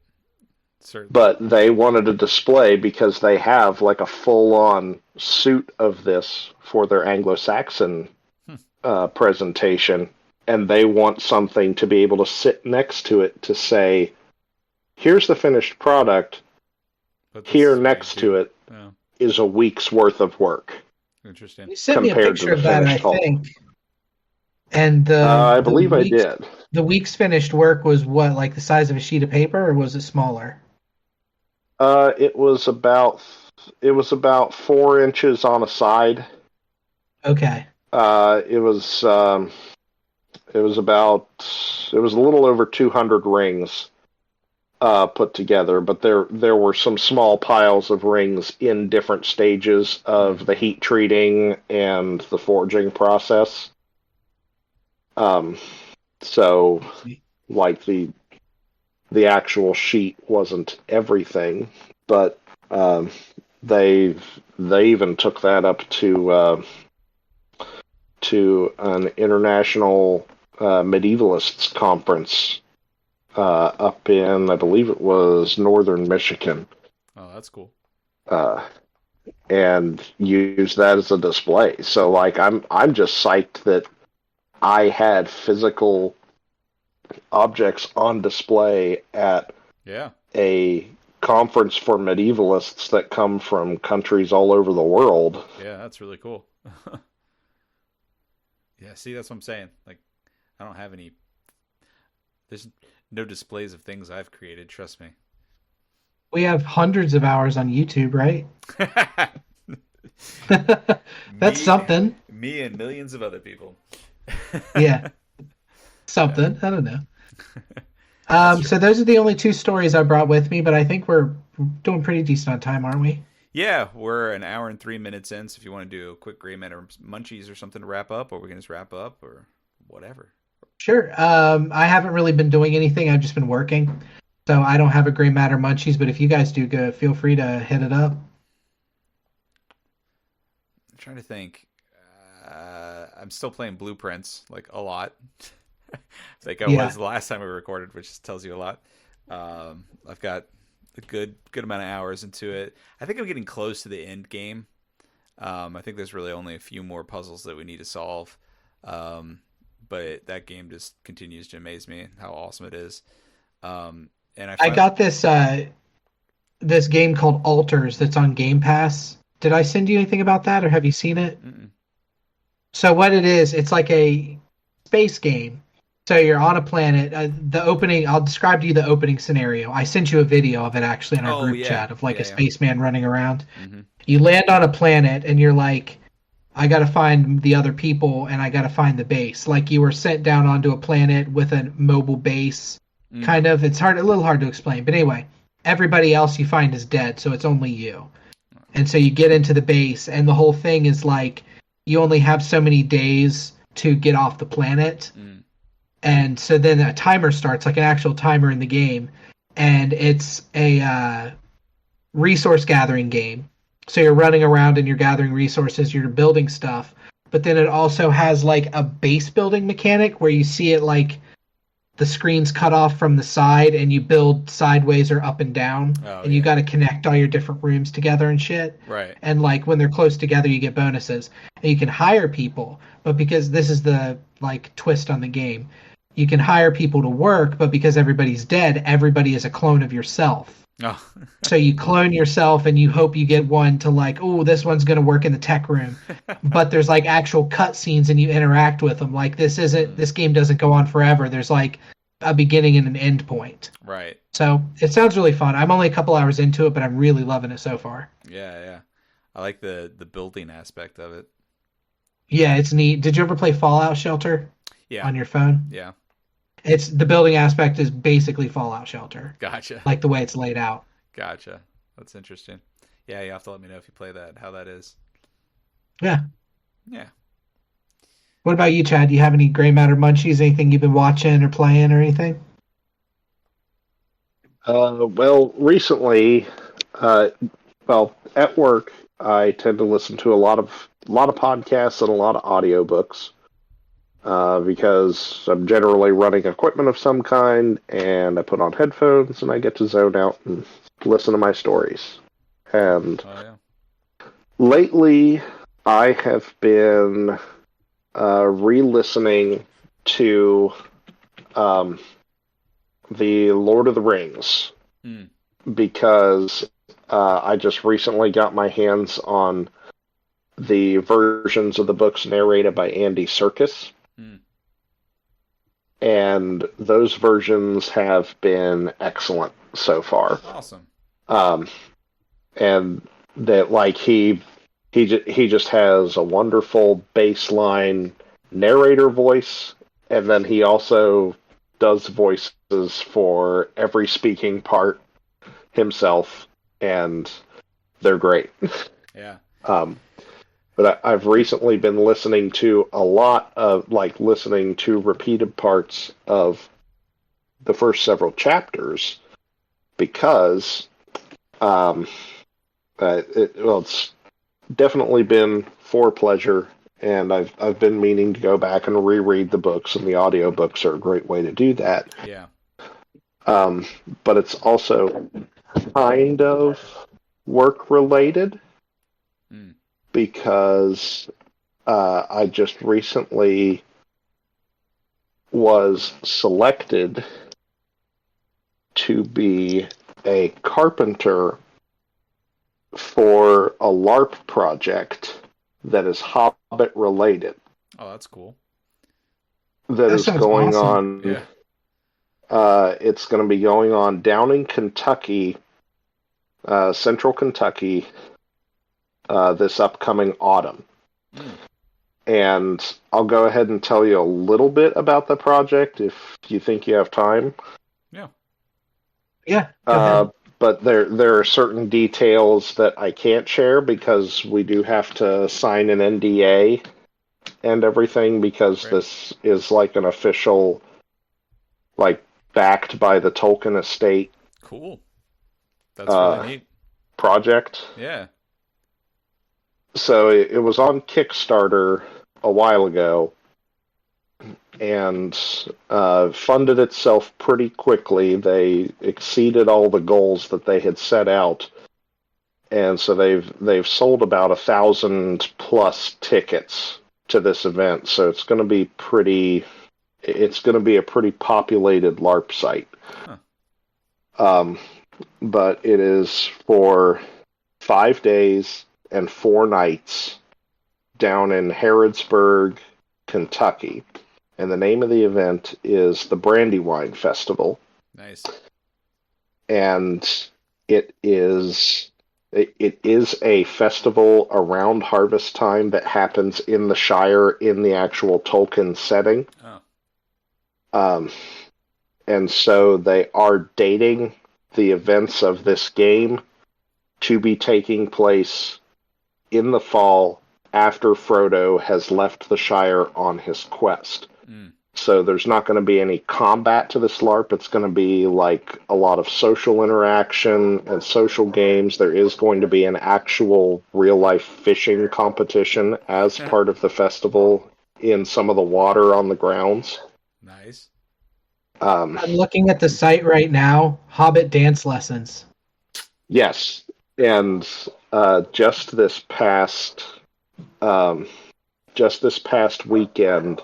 Certainly. But they wanted a display because they have like a full-on suit of this for their Anglo-Saxon presentation, and they want something to be able to sit next to it to say, here's the finished product, here next to it is a week's worth of work. Interesting. You sent me a picture of that, I think. And I believe I did. The week's finished work was what, like the size of a sheet of paper, or was it smaller? It was about 4 inches on a side. Okay. It was a little over 200 rings put together, but there were some small piles of rings in different stages of the heat treating and the forging process. So like the actual sheet wasn't everything, but they even took that up to an international medievalists conference up in, I believe it was northern Michigan. Oh, that's cool. And use that as a display. So like I'm just psyched that I had physical objects on display at a conference for medievalists that come from countries all over the world. Yeah, that's really cool. Yeah, see, that's what I'm saying. Like, I don't have any. There's no displays of things I've created. Trust me. We have hundreds of hours on YouTube, right? That's something. Me and millions of other people. Yeah. Something. I don't know. So those are the only 2 stories I brought with me, but I think we're doing pretty decent on time, aren't we? Yeah, we're an hour and 3 minutes in, so if you want to do a quick Gray Matter Munchies or something to wrap up, or we can just wrap up, or whatever. Sure. I haven't really been doing anything. I've just been working. So I don't have a Gray Matter Munchies, but if you guys do, go, feel free to hit it up. I'm trying to think. I'm still playing Blueprints, like, a lot. Like I was the last time we recorded, which tells you a lot. I've got a good amount of hours into it. I think I'm getting close to the end game. I think there's really only a few more puzzles that we need to solve. But that game just continues to amaze me how awesome it is. And I got this this game called Alters that's on Game Pass. Did I send you anything about that, or have you seen it? Mm-mm. So what it is, it's like a space game. So you're on a planet. The opening, I'll describe to you the opening scenario. I sent you a video of it actually in our group chat of like a spaceman running around. Mm-hmm. You land on a planet and you're like, I got to find the other people and I got to find the base. Like you were sent down onto a planet with a mobile base. Kind of. It's a little hard to explain. But anyway, everybody else you find is dead, so it's only you. And so you get into the base, and the whole thing is like you only have so many days to get off the planet. And so then a timer starts, like an actual timer in the game. And it's a resource gathering game. So you're running around and you're gathering resources, you're building stuff. But then it also has like a base building mechanic where you see it like the screen's cut off from the side and you build sideways or up and down. And you got to connect all your different rooms together and shit. Right. And like when they're close together, you get bonuses. And you can hire people, but because this is the like twist on the game, you can hire people to work, but because everybody's dead, everybody is a clone of yourself. Oh. So you clone yourself and you hope you get one to like, oh, this one's going to work in the tech room. But there's like actual cutscenes and you interact with them. Like this game doesn't go on forever. There's like a beginning and an end point. Right. So it sounds really fun. I'm only a couple hours into it, but I'm really loving it so far. Yeah. I like the building aspect of it. Yeah, it's neat. Did you ever play Fallout Shelter? Yeah. On your phone? Yeah. It's the building aspect is basically Fallout Shelter. Gotcha. Like the way it's laid out. Gotcha. That's interesting. Yeah, you have to let me know if you play that, how that is. Yeah. Yeah. What about you, Chad? Do you have any Gray Matter munchies? Anything you've been watching or playing or anything? Well, recently, at work, I tend to listen to a lot of podcasts and a lot of audiobooks. Because I'm generally running equipment of some kind, and I put on headphones, and I get to zone out and listen to my stories. And lately, I have been re-listening to the Lord of the Rings, because I just recently got my hands on the versions of the books narrated by Andy Serkis. And those versions have been excellent so far. Awesome. And that like he just has a wonderful baseline narrator voice, and then he also does voices for every speaking part himself, and they're great. Yeah. But I've recently been listening to a lot of, listening to repeated parts of the first several chapters, because it's definitely been for pleasure, and I've been meaning to go back and reread the books, and the audiobooks are a great way to do that. Yeah. But it's also kind of work-related, because I just recently was selected to be a carpenter for a LARP project that is Hobbit related. Oh, that's cool. That is going awesome. on. Yeah. It's going to be going on down in Kentucky, central Kentucky, this upcoming autumn. And I'll go ahead and tell you a little bit about the project if you think you have time. Yeah. Yeah. But there are certain details that I can't share because we do have to sign an NDA and everything, because this is like an official, backed by the Tolkien estate. Cool. That's really neat. Project. Yeah. So it was on Kickstarter a while ago, and funded itself pretty quickly. They exceeded all the goals that they had set out, and so they've sold about 1,000+ tickets to this event. So it's going to be a pretty populated LARP site. Huh. But it is for 5 days and 4 nights down in Harrodsburg, Kentucky. And the name of the event is the Brandywine Festival. Nice. And it's it is a festival around harvest time that happens in the Shire in the actual Tolkien setting. Oh. And so they are dating the events of this game to be taking place in the fall after Frodo has left the Shire on his quest. So there's not going to be any combat to this LARP. It's going to be like a lot of social interaction and social games. There is going to be an actual real-life fishing competition as part of the festival in some of the water on the grounds. Nice. I'm looking at the site right now. Hobbit dance lessons. Yes, and just this past weekend,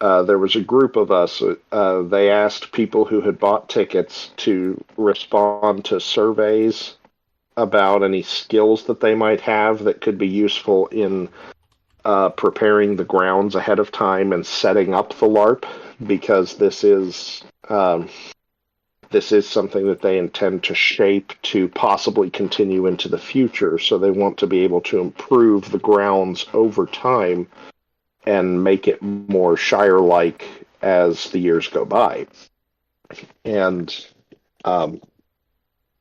there was a group of us. They asked people who had bought tickets to respond to surveys about any skills that they might have that could be useful in preparing the grounds ahead of time and setting up the LARP, because this is something that they intend to shape to possibly continue into the future. So they want to be able to improve the grounds over time and make it more Shire-like as the years go by. And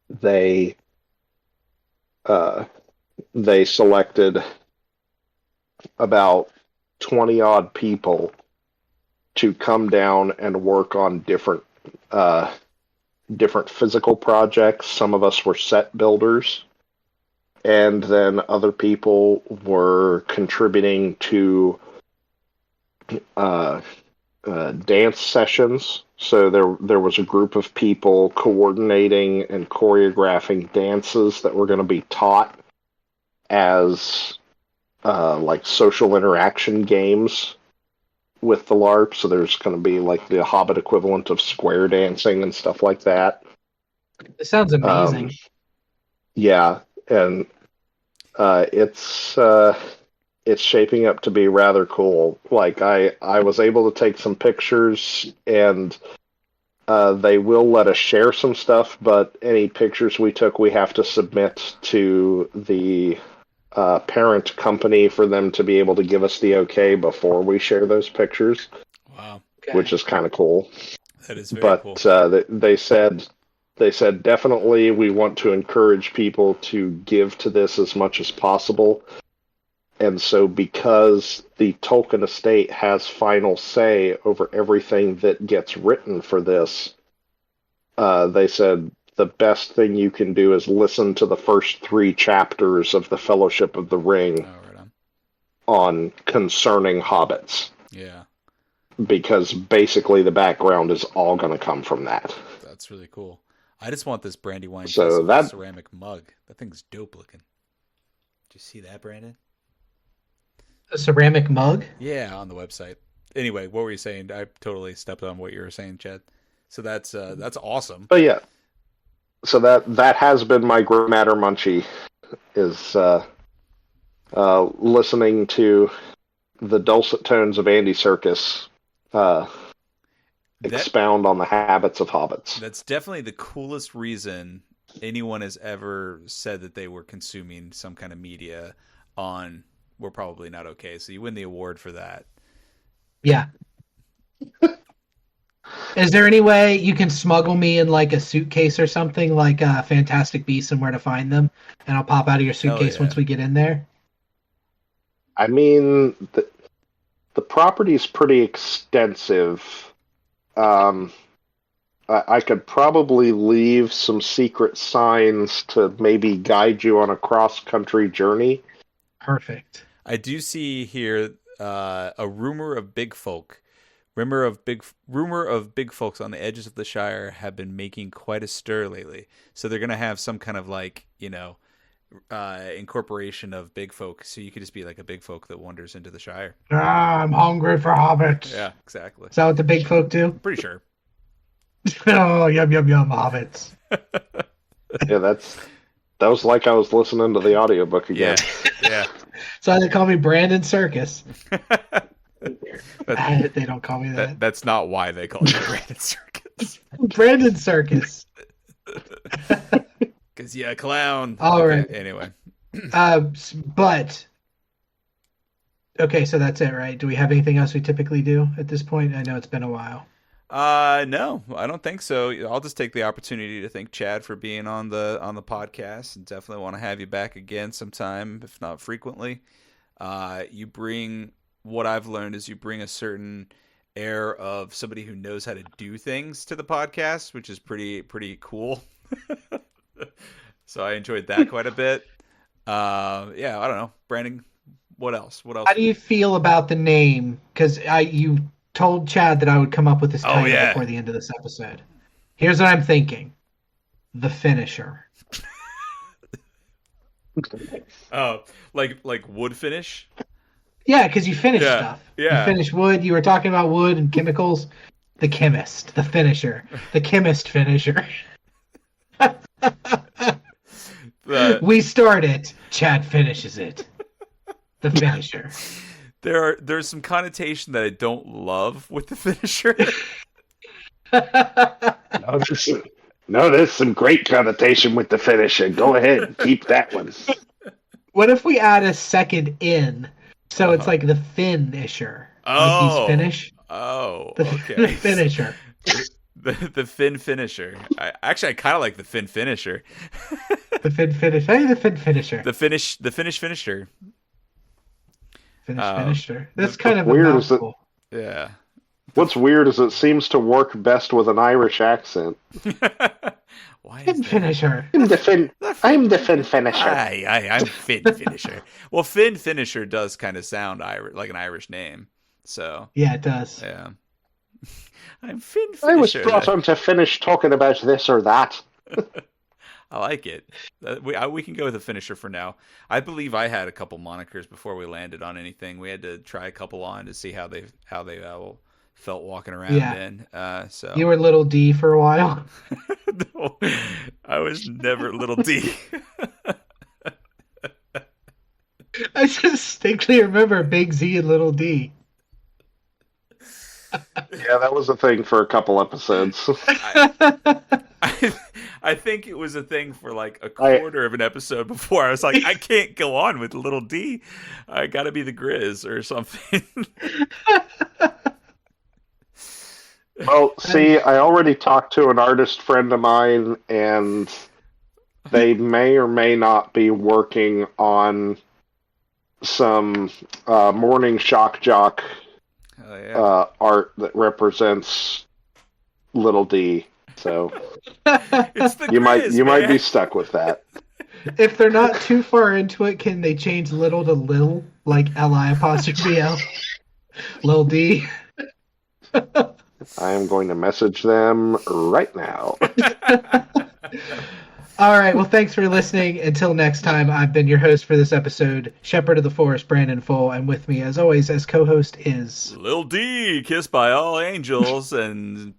they selected about 20-odd people to come down and work on different physical projects. Some of us were set builders, and then other people were contributing to dance sessions. So there was a group of people coordinating and choreographing dances that were going to be taught as like social interaction games with the LARP. So there's going to be like the Hobbit equivalent of square dancing and stuff like that. It sounds amazing. Yeah, and it's shaping up to be rather cool. Like I was able to take some pictures, and they will let us share some stuff, but any pictures we took, we have to submit to the parent company for them to be able to give us the okay before we share those pictures. Wow. Okay. Which is kind of cool. That is very cool. But they said definitely we want to encourage people to give to this as much as possible. And so because the Tolkien estate has final say over everything that gets written for this, they said the best thing you can do is listen to the first 3 chapters of the Fellowship of the Ring on concerning hobbits. Yeah. Because basically the background is all going to come from that. That's really cool. I just want this Brandywine ceramic mug. That thing's dope looking. Did you see that, Brandon? A ceramic mug? Yeah, on the website. Anyway, what were you saying? I totally stepped on what you were saying, Chad. So that's awesome. But yeah, so that has been my gray matter munchie, is listening to the dulcet tones of Andy Serkis expound on the habits of hobbits. That's definitely the coolest reason anyone has ever said that they were consuming some kind of media on We're Probably Not Okay. So you win the award for that. Yeah. Is there any way you can smuggle me in like a suitcase or something, like Fantastic Beasts and Where to Find Them, and I'll pop out of your suitcase once we get in there? I mean, the property is pretty extensive. I could probably leave some secret signs to maybe guide you on a cross-country journey. Perfect. I do see here a rumor of big folk. Rumor of big folks on the edges of the Shire have been making quite a stir lately. So they're gonna have some kind of like, incorporation of big folk. So you could just be like a big folk that wanders into the Shire. I'm hungry for hobbits. Yeah, exactly. Is that what the big folk do? Pretty sure. Oh, yum yum yum, hobbits. Yeah, that was like I was listening to the audiobook again. Yeah. So they call me Brandon Circus. They don't call me that. That's not why they call you Brandon Circus. Brandon Circus. 'Cause you're a clown. All right. Anyway. But okay, so that's it, right? Do we have anything else we typically do at this point? I know it's been a while. No, I don't think so. I'll just take the opportunity to thank Chad for being on the podcast, and definitely want to have you back again sometime, if not frequently. You bring what I've learned is you bring a certain air of somebody who knows how to do things to the podcast, which is pretty cool. So I enjoyed that quite a bit. Yeah, I don't know, Brandon. What else? How do you feel about the name? Because you told Chad that I would come up with this title before the end of this episode. Here's what I'm thinking: The Finisher. Oh, like wood finish? Yeah, because you finish stuff. Yeah. You finish wood. You were talking about wood and chemicals. The chemist, the finisher, the chemist finisher. We start it. Chad finishes it. The finisher. There's some connotation that I don't love with the finisher. No, there's some great connotation with the finisher. Go ahead, keep that one. What if we add a second in? So it's like the finisher. Oh, like he's finish. Oh, okay. The finisher. The fin finisher. I kind of like the fin finisher. The fin finish. Hey, the fin finisher. The finish finisher. Finisher. That's kind of weird. Yeah. What's weird is it seems to work best with an Irish accent. Why is fin finisher. I'm the fin finisher. I'm fin finisher. Well, fin finisher does kind of sound like an Irish name. So yeah, it does. Yeah. I'm fin finisher. I was brought on to finish talking about this or that. I like it. We can go with the finisher for now. I believe I had a couple monikers before we landed on anything. We had to try a couple on to see how they felt walking around in. So you were Little D for a while. No, I was never Little D. I distinctly remember Big Z and Little D. Yeah, that was a thing for a couple episodes. I think it was a thing for like a quarter of an episode before I was like, I can't go on with Little D. I got to be the Grizz or something. Well, see, I already talked to an artist friend of mine, and they may or may not be working on some morning shock jock art that represents Little D. So you might be stuck with that. If they're not too far into it, can they change little to Lil, like L-I''L? Lil D. I am going to message them right now. All right. Well, thanks for listening. Until next time, I've been your host for this episode, Shepherd of the Forest, Brandon Full, and with me, as always, as co-host is Lil D, kissed by all angels, and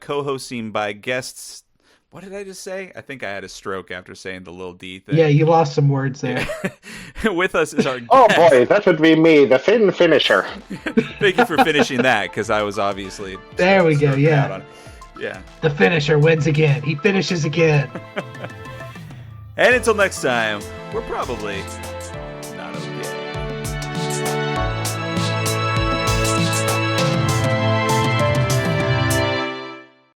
co-hosting by guests. What did I just say? I think I had a stroke after saying the Lil D thing. Yeah, you lost some words there. With us is our guest. Oh boy, that would be me, the fin finisher. Thank you for finishing that, because I was obviously... There we go, yeah. Yeah. The finisher wins again. He finishes again. And until next time, we're probably